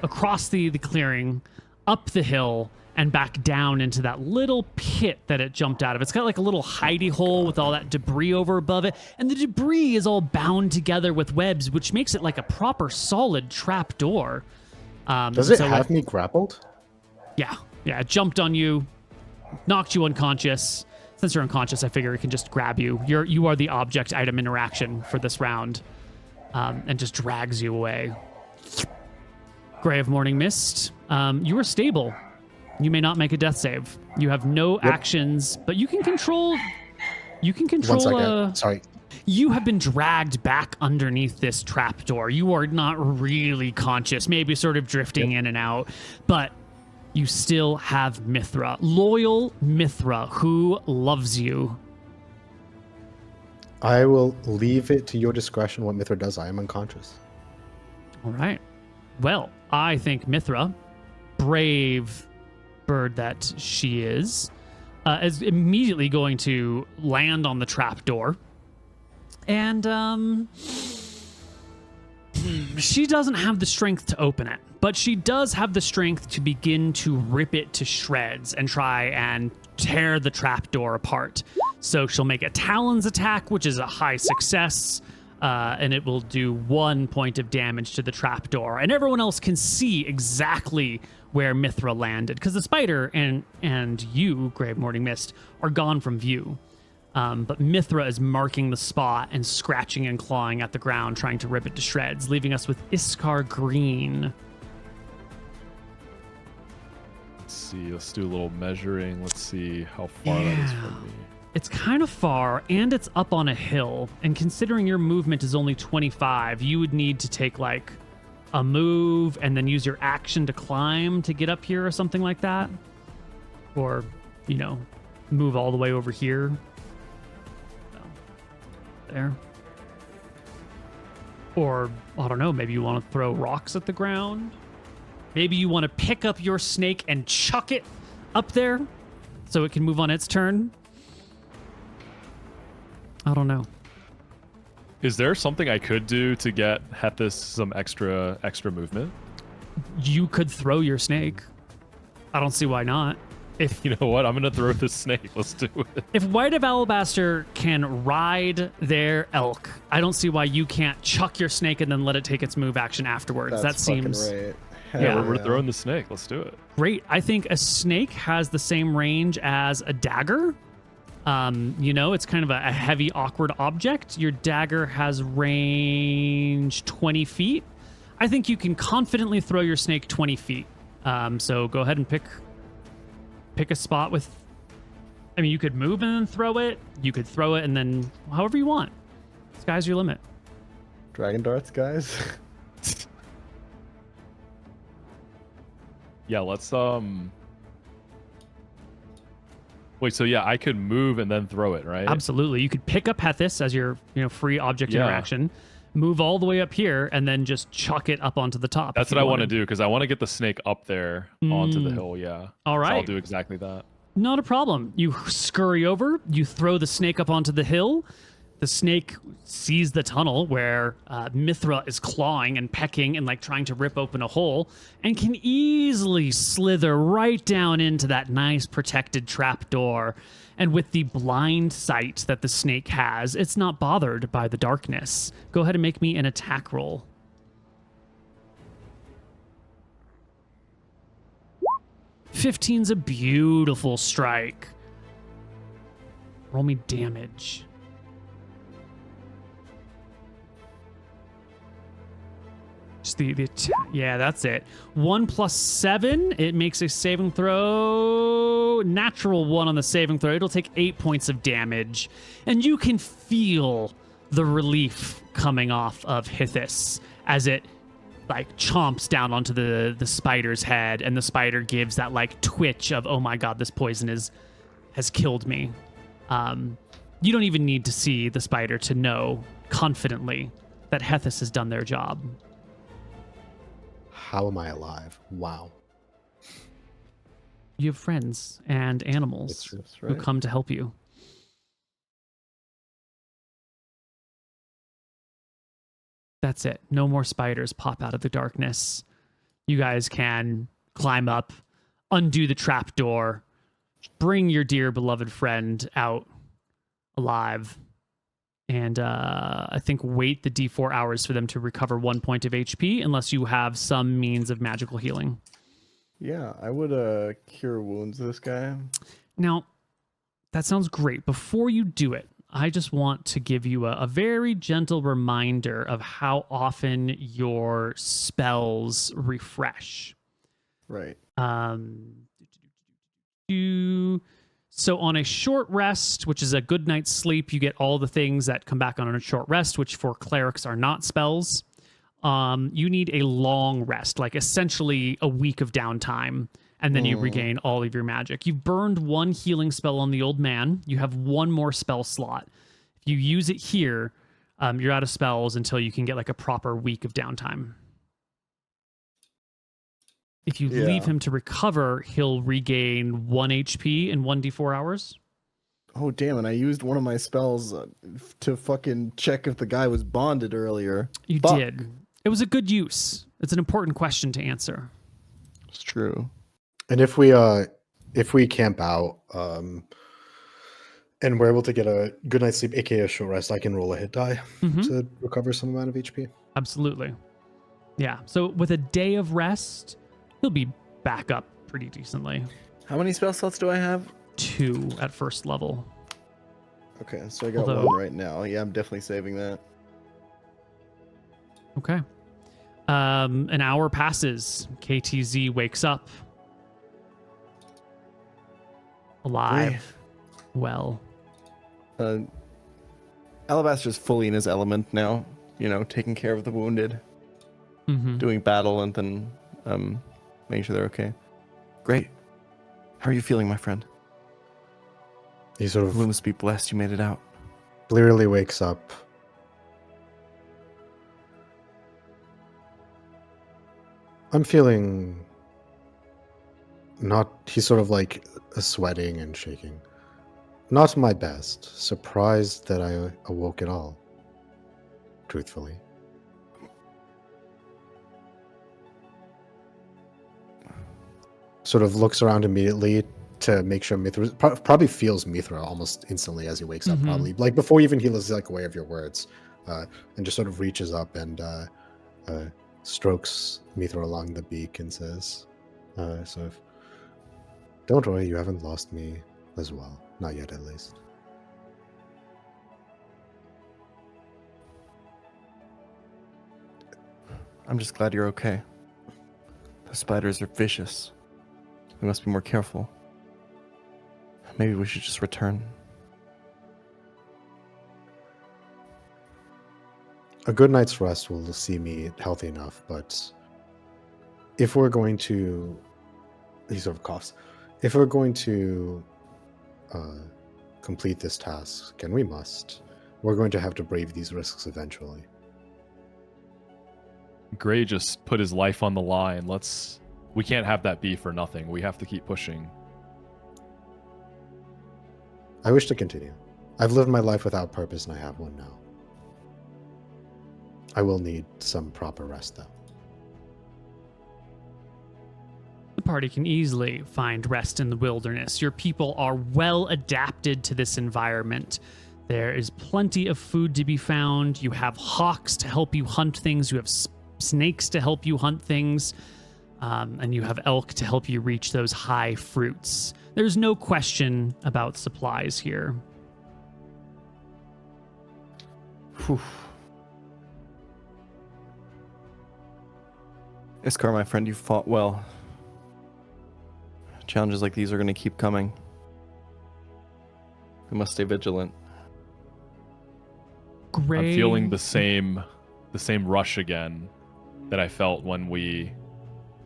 across the clearing, up the hill, and back down into that little pit that it jumped out of. It's got like a little hidey hole with all that debris over above it, and the debris is all bound together with webs, which makes it like a proper solid trap door. Does it have me grappled? Yeah, it jumped on you, knocked you unconscious. Since you're unconscious, I figure it can just grab you. You are the object item interaction for this round, and just drags you away. Gray of Morning Mist, you are stable. You may not make a death save. You have no actions, but you can control. You can control. 1 second. Sorry. You have been dragged back underneath this trapdoor. You are not really conscious, maybe sort of drifting in and out, but you still have Mithra, loyal Mithra, who loves you. I will leave it to your discretion what Mithra does. I am unconscious. All right. Well, I think Mithra, brave bird that she is immediately going to land on the trapdoor. And she doesn't have the strength to open it, but she does have the strength to begin to rip it to shreds and try and tear the trapdoor apart. So she'll make a Talons attack, which is a high success, and it will do 1 point of damage to the trapdoor. And everyone else can see exactly where Mithra landed, because the spider and you, Grave Morning Mist, are gone from view. But Mithra is marking the spot and scratching and clawing at the ground, trying to rip it to shreds, leaving us with Iskar Green. Let's see. Let's do a little measuring. Let's see how far that is from me. It's kind of far, and it's up on a hill. And considering your movement is only 25, you would need to take like a move and then use your action to climb to get up here or something like that. Or, move all the way over here. There. Or, I don't know, maybe you want to throw rocks at the ground. Maybe you want to pick up your snake and chuck it up there so it can move on its turn. I don't know. Is there something I could do to get Hethys some extra movement? You could throw your snake. I don't see why not. If You know what? I'm going to throw this snake. Let's do it. If White of Alabaster can ride their elk, I don't see why you can't chuck your snake and then let it take its move action afterwards. That's that seems fucking right. Yeah. Hell We're throwing the snake. Let's do it. great. I think a snake has the same range as a dagger. It's kind of a heavy, awkward object. Your dagger has range 20 feet. I think you can confidently throw your snake 20 feet. So go ahead and pick a spot with... I mean, you could move and then throw it. You could throw it and then however you want. Sky's your limit. Dragon darts, guys. Yeah, let's Wait, so yeah, I could move and then throw it, right? Absolutely. You could pick up Hethys as your free object interaction, move all the way up here, and then just chuck it up onto the top. That's what I want to do, because I want to get the snake up there onto the hill, yeah. All right. So I'll do exactly that. Not a problem. You scurry over, you throw the snake up onto the hill. The snake sees the tunnel where Mithra is clawing and pecking and trying to rip open a hole, and can easily slither right down into that nice protected trapdoor. And with the blind sight that the snake has, it's not bothered by the darkness. Go ahead and make me an attack roll. "15's a beautiful strike. Roll me damage." Yeah, that's it. 1 + 7. It makes a saving throw. Natural 1 on the saving throw. It'll take 8 points of damage. And you can feel the relief coming off of Hethys as it chomps down onto the spider's head, and the spider gives that twitch of, oh my god, this poison has killed me. You don't even need to see the spider to know confidently that Hethys has done their job. How am I alive? Wow. You have friends and animals That's who right. come to help you. That's it. No more spiders pop out of the darkness. You guys can climb up, undo the trapdoor, bring your dear beloved friend out alive, and I think wait the D4 hours for them to recover 1 point of HP unless you have some means of magical healing. Yeah, I would cure wounds this guy. Now, that sounds great. Before you do it, I just want to give you a very gentle reminder of how often your spells refresh. Right. So on a short rest, which is a good night's sleep, you get all the things that come back on a short rest, which for clerics are not spells. You need a long rest, like essentially a week of downtime, and then you regain all of your magic. You've burned one healing spell on the old man. You have one more spell slot. If you use it here, you're out of spells until you can get like a proper week of downtime. If you leave him to recover, he'll regain 1 HP in 1d4 hours. Oh, damn, and I used one of my spells to fucking check if the guy was bonded earlier. You did. It was a good use. It's an important question to answer. It's true. And if we camp out and we're able to get a good night's sleep, aka a short rest, I can roll a hit die to recover some amount of HP. Absolutely. Yeah. So with a day of rest, he'll be back up pretty decently. How many spell slots do I have? 2 at first level. Okay, so I got one right now. Yeah, I'm definitely saving that. Okay. An hour passes. KTZ wakes up. Alive. Well. Alabaster's fully in his element now. You know, taking care of the wounded, doing battle, and then making sure they're okay. Great. How are you feeling, my friend? He sort of You must be blessed you made it out. blearily wakes up. I'm feeling not. He's sort of like sweating and shaking. Not my best. Surprised that I awoke at all. Truthfully. Sort of looks around immediately to make sure Mithra probably feels Mithra almost instantly as he wakes up. Probably like before even he is like aware of your words, and just sort of reaches up and strokes Mithra along the beak and says, "Sort of, don't worry, you haven't lost me as well, not yet at least." I'm just glad you're okay. The spiders are vicious. We must be more careful. Maybe we should just return. A good night's rest will see me healthy enough, but if we're going to, he sort of coughs, if we're going to complete this task, and we must, we're going to have to brave these risks eventually. Gray just put his life on the line. We can't have that be for nothing. We have to keep pushing. I wish to continue. I've lived my life without purpose, and I have one now. I will need some proper rest, though. The party can easily find rest in the wilderness. Your people are well adapted to this environment. There is plenty of food to be found. You have hawks to help you hunt things. You have snakes to help you hunt things. And you have elk to help you reach those high fruits. There's no question about supplies here. Whew. Iskar, my friend, you fought well. Challenges like these are going to keep coming. We must stay vigilant. Gray. I'm feeling the same rush again that I felt when we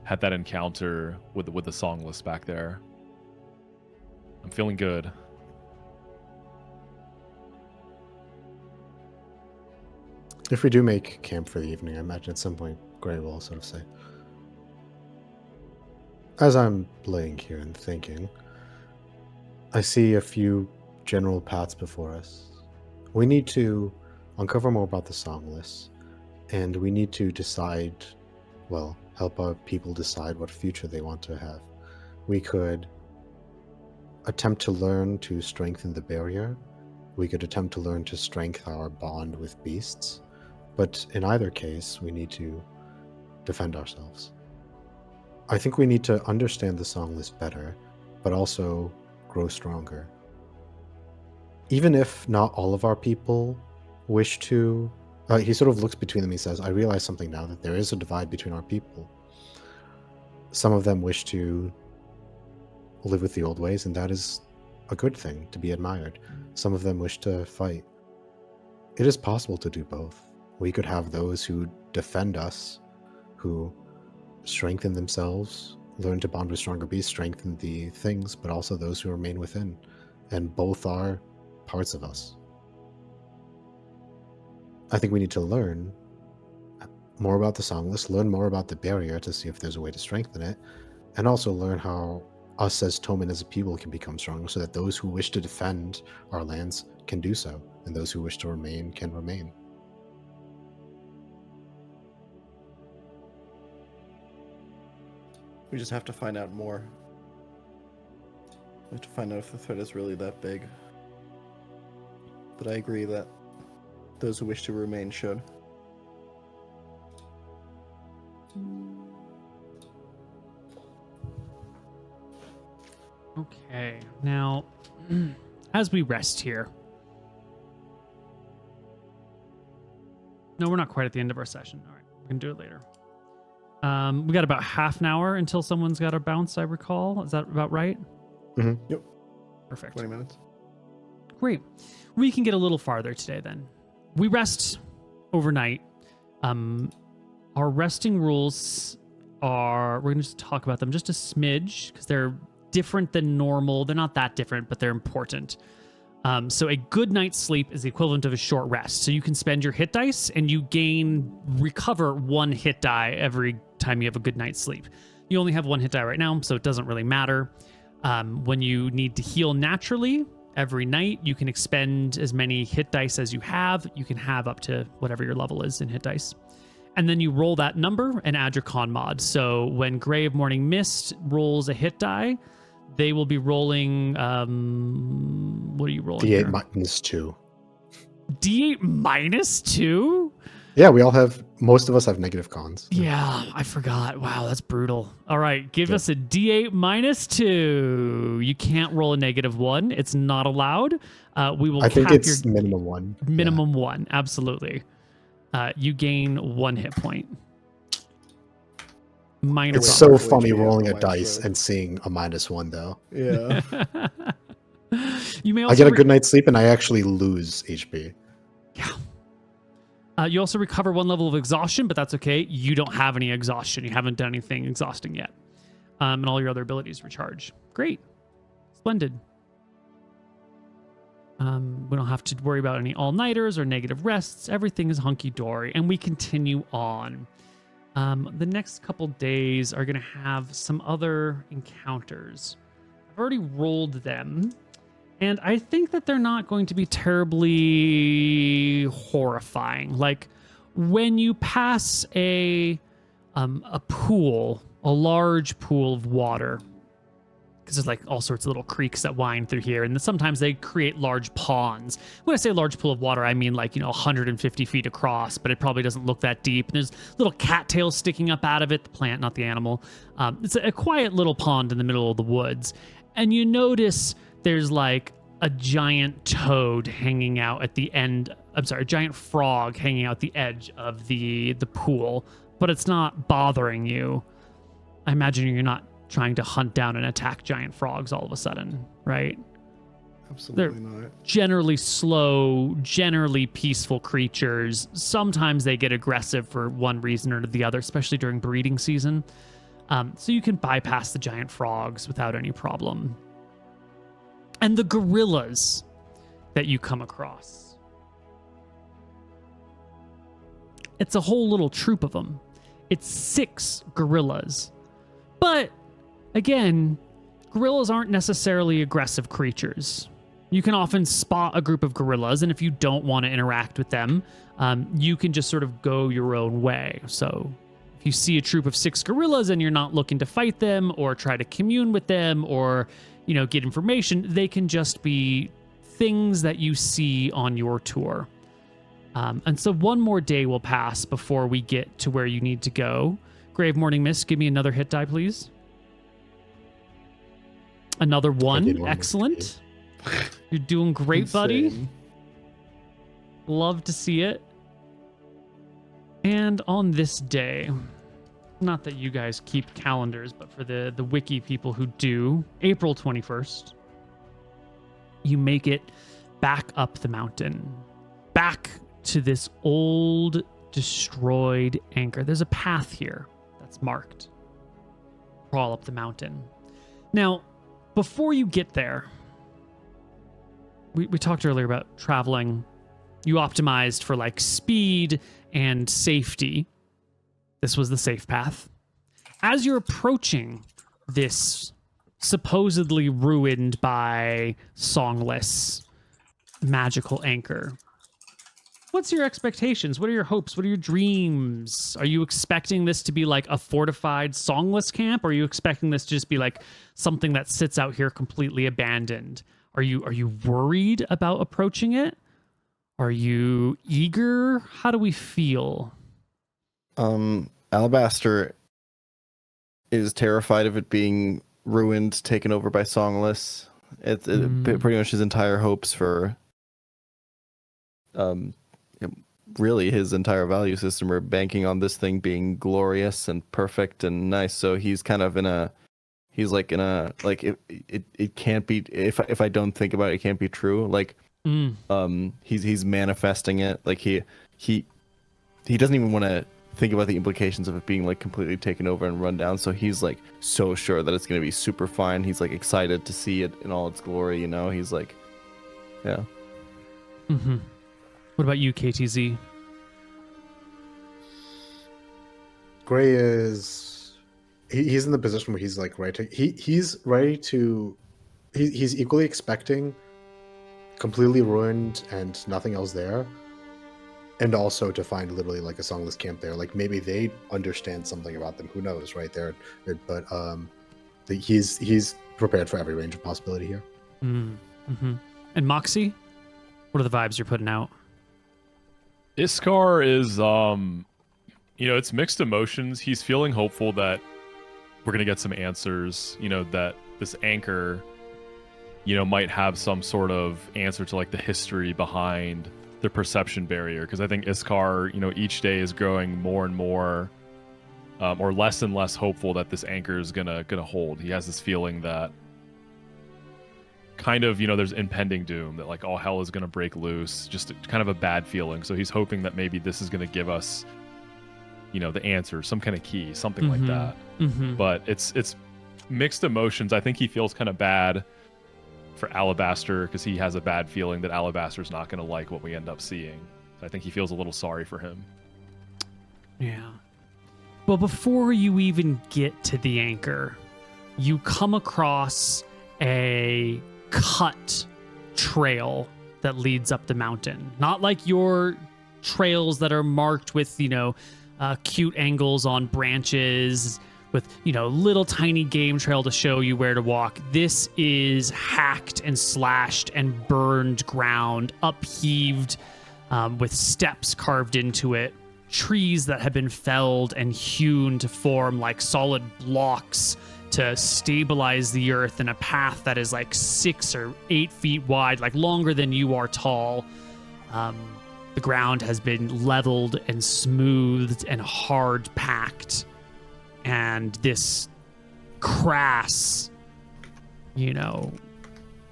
had that encounter with the songless back there. I'm feeling good. If we do make camp for the evening, I imagine at some point Gray will sort of say, as I'm laying here and thinking, I see a few general paths before us. We need to uncover more about the songless, and we need to decide, well, help our people decide what future they want to have. We could attempt to learn to strengthen the barrier. We could attempt to learn to strengthen our bond with beasts. But in either case, we need to defend ourselves. I think we need to understand the songless better, but also grow stronger. Even if not all of our people wish to, he sort of looks between them. He says, I realize something now, that there is a divide between our people. Some of them wish to live with the old ways, and that is a good thing to be admired. Some of them wish to fight. It is possible to do both. We could have those who defend us, who strengthen themselves, learn to bond with stronger beasts, strengthen the things, but also those who remain within. And both are parts of us. I think we need to learn more about the Songless, learn more about the barrier to see if there's a way to strengthen it, and also learn how us as Toman as a people can become stronger so that those who wish to defend our lands can do so, and those who wish to remain can remain. We just have to find out more. We have to find out if the threat is really that big. But I agree that those who wish to remain should. Okay, now, as we rest here. No, we're not quite at the end of our session. All right, we can do it later. We got about half an hour until someone's got to bounce, I recall. Is that about right? Mm-hmm. Yep. Perfect. 20 minutes. Great. We can get a little farther today then. We rest overnight. Our resting rules are, we're going to just talk about them just a smidge because they're different than normal. They're not that different, but they're important. So a good night's sleep is the equivalent of a short rest. So you can spend your hit dice and you recover 1 hit die every time you have a good night's sleep. You only have 1 hit die right now, so it doesn't really matter. When you need to heal naturally, every night you can expend as many hit dice as you have. You can have up to whatever your level is in hit dice. And then you roll that number and add your con mod. So when Grey of Morning Mist rolls a hit die, they will be rolling, what are you rolling? D8 here? minus 2. D8 minus 2? Yeah, most of us have negative cons. Yeah, I forgot. Wow, that's brutal. All right, give us a D8 minus 2. You can't roll a -1. It's not allowed. We will I think cap it's your minimum 1. minimum 1. Absolutely. You gain 1 hit point. Minor It's problem. so funny HP rolling a otherwise, dice right? and seeing a -1 though. Yeah. You may also I get a good night's sleep and I actually lose HP. You also recover 1 level of exhaustion, but that's okay. You don't have any exhaustion. You haven't done anything exhausting yet. And all your other abilities recharge. Great. Splendid. We don't have to worry about any all-nighters or negative rests. Everything is hunky-dory, and we continue on. The next couple days are going to have some other encounters. I've already rolled them. And I think that they're not going to be terribly horrifying. Like when you pass a pool, a large pool of water, because there's like all sorts of little creeks that wind through here, and sometimes they create large ponds. When I say large pool of water, I mean like 150 feet across, but it probably doesn't look that deep. And there's little cattails sticking up out of it, the plant, not the animal. It's a quiet little pond in the middle of the woods, and you notice there's like a giant toad hanging out at the end. I'm sorry, a giant frog hanging out the edge of the pool, but it's not bothering you. I imagine you're not trying to hunt down and attack giant frogs all of a sudden, right? Absolutely not. Generally slow, generally peaceful creatures. Sometimes they get aggressive for one reason or the other, especially during breeding season. So you can bypass the giant frogs without any problem. And the gorillas that you come across. It's a whole little troop of them. It's 6 gorillas. But again, gorillas aren't necessarily aggressive creatures. You can often spot a group of gorillas, and if you don't want to interact with them, you can just sort of go your own way. So if you see a troop of 6 gorillas and you're not looking to fight them or try to commune with them or get information, they can just be things that you see on your tour. And so one more day will pass before we get to where you need to go. Grave Morning Mist, give me another hit die, please. Another 1. Excellent. You're doing great, buddy. Insane. Love to see it. And on this day, not that you guys keep calendars, but for the wiki people who do, April 21st, you make it back up the mountain, back to this old destroyed anchor. There's a path here that's marked. Crawl up the mountain. Now, before you get there, we talked earlier about traveling. You optimized for like speed and safety. This was the safe path. As you're approaching this supposedly ruined by songless magical anchor, what's your expectations? What are your hopes? What are your dreams? Are you expecting this to be like a fortified songless camp? Or are you expecting this to just be like something that sits out here completely abandoned? Are you worried about approaching it? Are you eager? How do we feel? Alabaster is terrified of it being ruined, taken over by songless. Pretty much his entire hopes for really his entire value system are banking on this thing being glorious and perfect and nice. So he's kind of it can't be, if I don't think about it, it can't be true. Like he's manifesting it. Like he doesn't even want to think about the implications of it being like completely taken over and run down. So he's like so sure that it's going to be super fine. He's like excited to see it in all its glory, you know. He's like, yeah. What about you, KTZ? Gray is he's in the position where he's like he's ready to he's equally expecting completely ruined and nothing else there, and also to find literally like a songless camp there. Like maybe they understand something about them, who knows, right there. But he's prepared for every range of possibility here. And Moxi, what are the vibes you're putting out? Iskar is it's mixed emotions. He's feeling hopeful that we're gonna get some answers, that this anchor might have some sort of answer to like the history behind the perception barrier. Because I think Iskar, each day is growing more and more or less and less hopeful that this anchor is gonna hold. He has this feeling that kind of, there's impending doom, that like all hell is gonna break loose, just kind of a bad feeling. So he's hoping that maybe this is gonna give us the answer, some kind of key, something like that. But it's mixed emotions. I think he feels kind of bad for Alabaster because he has a bad feeling that Alabaster's not going to like what we end up seeing. I think he feels a little sorry for him. Yeah. Well, before you even get to the anchor, you come across a cut trail that leads up the mountain. Not like your trails that are marked with, cute angles on branches with, little tiny game trail to show you where to walk. This is hacked and slashed and burned ground, upheaved with steps carved into it, trees that have been felled and hewn to form like solid blocks to stabilize the earth in a path that is like 6 or 8 feet wide, like longer than you are tall. The ground has been leveled and smoothed and hard packed. And this crass,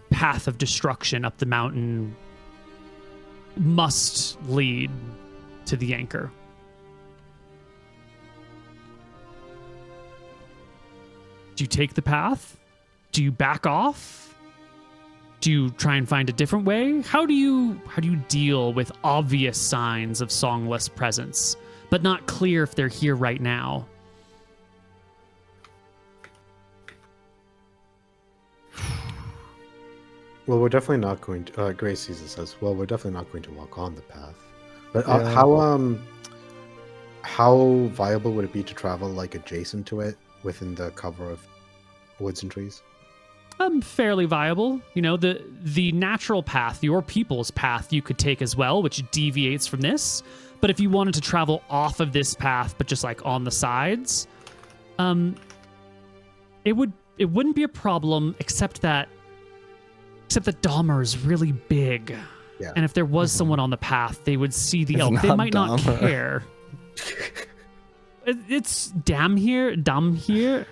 path of destruction up the mountain must lead to the anchor. Do you take the path? Do you back off? Do you try and find a different way? How do you deal with obvious signs of songless presence, but not clear if they're here right now? Well, we're definitely not going to. Grace Caesar says, "Well, we're definitely not going to walk on the path." But how viable would it be to travel like adjacent to it within the cover of woods and trees? Fairly viable. The natural path, your people's path, you could take as well, which deviates from this. But if you wanted to travel off of this path, but just like on the sides, it wouldn't be a problem, except that Dahmer is really big. Yeah. And if there was someone on the path, they would see the It's elk. They not might not Dahmer. care. it's damn here, dumb here.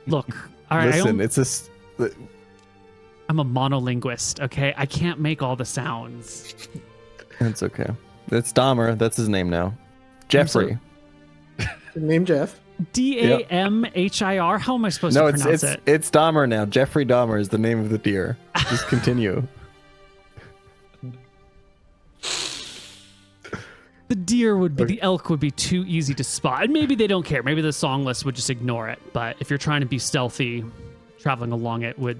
Look, all right. Listen, it's I'm a monolinguist. Okay, I can't make all the sounds. it's okay. It's Dahmer. That's his name now. Jeffrey. Name Jeff. Damhir. How am I supposed No, to pronounce it? it's Dahmer now. Jeffrey Dahmer is the name of the deer. Just continue. The deer would be, the elk would be too easy to spot. And maybe they don't care. Maybe the song list would just ignore it. But if you're trying to be stealthy, traveling along it would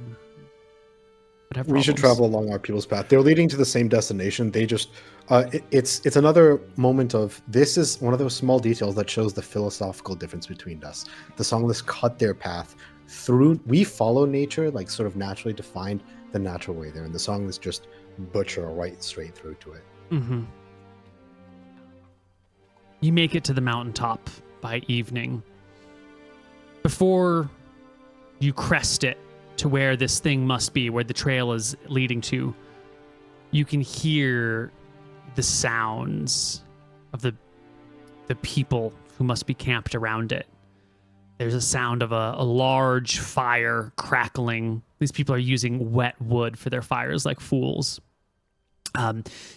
have We should problems. travel along our people's path. They're leading to the same destination. They just, it's another moment of, this is one of those small details that shows the philosophical difference between us. The song list cut their path through, we follow nature, like sort of naturally defined the natural way there. And the song list just butcher right straight through to it. Mm-hmm. You make it to the mountaintop by evening. Before you crest it to where this thing must be, where the trail is leading to, you can hear the sounds of the people who must be camped around it. There's a sound of a large fire crackling. These people are using wet wood for their fires like fools.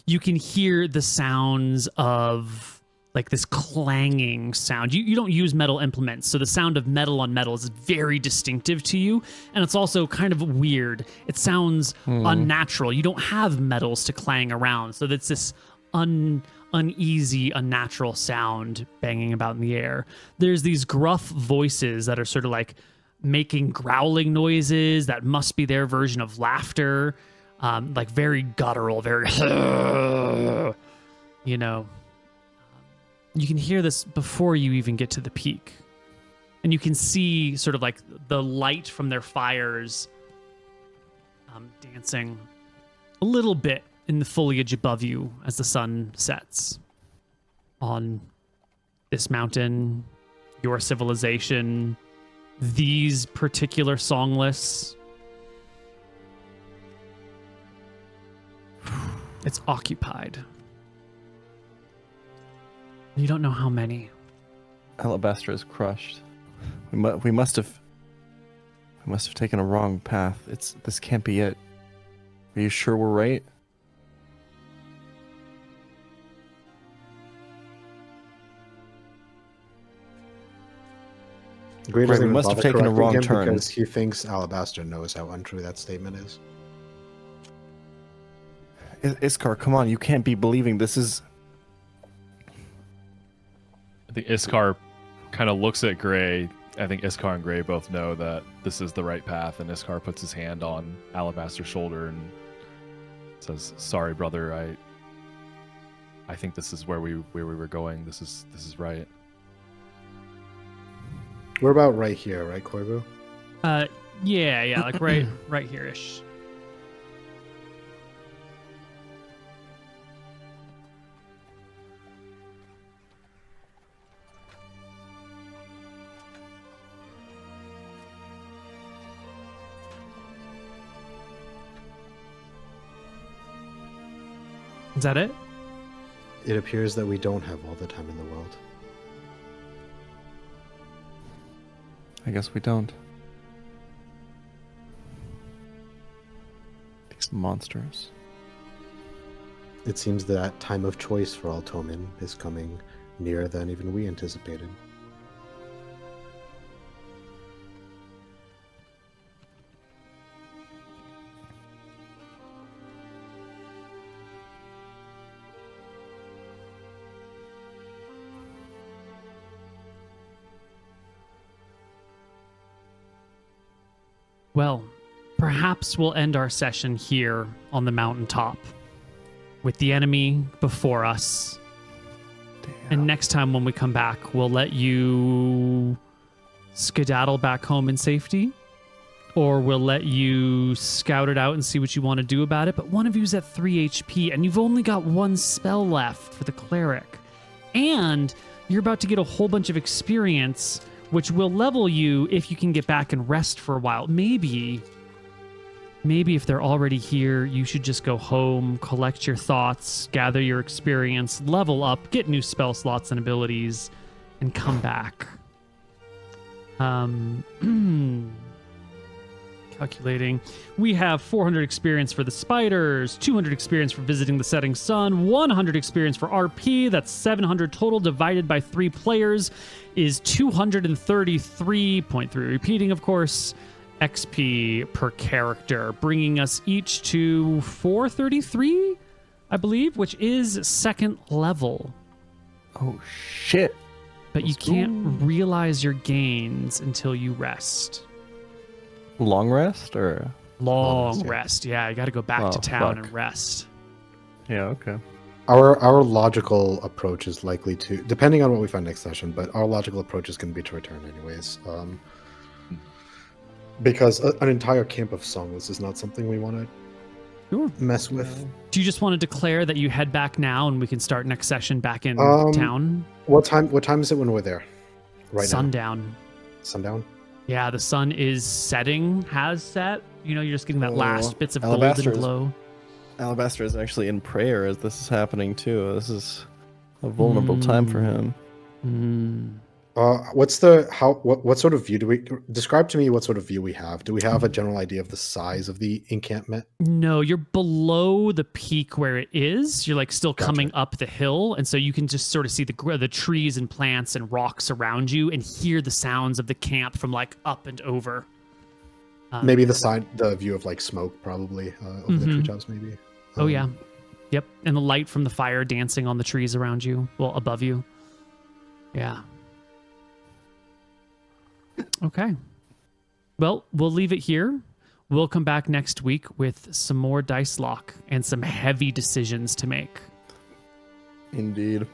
You can hear the sounds of like this clanging sound. You don't use metal implements, so the sound of metal on metal is very distinctive to you, and it's also kind of weird. It sounds unnatural. You don't have metals to clang around, so that's this uneasy, unnatural sound banging about in the air. There's these gruff voices that are sort of like making growling noises that must be their version of laughter, like very guttural, very, you know. You can hear this before you even get to the peak. And you can see sort of like the light from their fires dancing a little bit in the foliage above you as the sun sets on this mountain, your civilization, these particular song lists. It's occupied. You don't know how many. Alabaster is crushed. We must have taken a wrong path. This can't be it. Are you sure we're right? Gray Right, doesn't we even must have bother taken a correcting wrong him turn. because he thinks Alabaster knows how untrue that statement is. Iskar, come on, you can't be believing this is... I think Iskar kind of looks at Gray. I think Iskar and Gray both know that this is the right path, and Iskar puts his hand on Alabaster's shoulder and says, "Sorry, brother. I think this is where we were going. This is right." We're about right here, right, Koibu? Yeah, like right here-ish. Is that it? It appears that we don't have all the time in the world. I guess we don't. These monsters. It seems that time of choice for Altomin is coming nearer than even we anticipated. Well, perhaps we'll end our session here on the mountaintop with the enemy before us. Damn. And next time when we come back, we'll let you skedaddle back home in safety, or we'll let you scout it out and see what you want to do about it. But one of you's at 3 HP, and you've only got one spell left for the cleric. And you're about to get a whole bunch of experience, which will level you if you can get back and rest for a while. Maybe if they're already here, you should just go home, collect your thoughts, gather your experience, level up, get new spell slots and abilities, and come back. Calculating. We have 400 experience for the spiders, 200 experience for visiting the setting sun, 100 experience for RP. That's 700 total divided by 3 players is 233.3. Repeating, of course, XP per character, bringing us each to 433, I believe, which is 2nd level. Oh shit! But you can't realize your gains until you rest. Long rest or Long yeah. rest. Yeah, you got to go back to Oh, town fuck. and rest. yeah, okay. Our logical approach is likely to, depending on what we find next session, but our logical approach is going to be to return anyways. Because an entire camp of songless is not something we want Sure. to mess with. Do you just want to declare that you head back now and we can start next session back in town? What time is it when we're there? Right Sundown. now. Sundown. Yeah, the sun is setting, has set. You know, you're just getting that last bits of Alabaster golden is- glow. Alabaster is actually in prayer as this is happening too. This is a vulnerable time for him. What sort of view do we describe to me? What sort of view we have? Do we have a general idea of the size of the encampment? No, you're below the peak where it is. You're like still coming up the hill, and so you can just sort of see the trees and plants and rocks around you, and hear the sounds of the camp from like up and over. Maybe the view of like smoke, probably over the treetops, maybe. Oh yeah, yep, and the light from the fire dancing on the trees around you, well above you. Yeah. Okay. Well, we'll leave it here. We'll come back next week with some more Dicelocke and some heavy decisions to make. Indeed.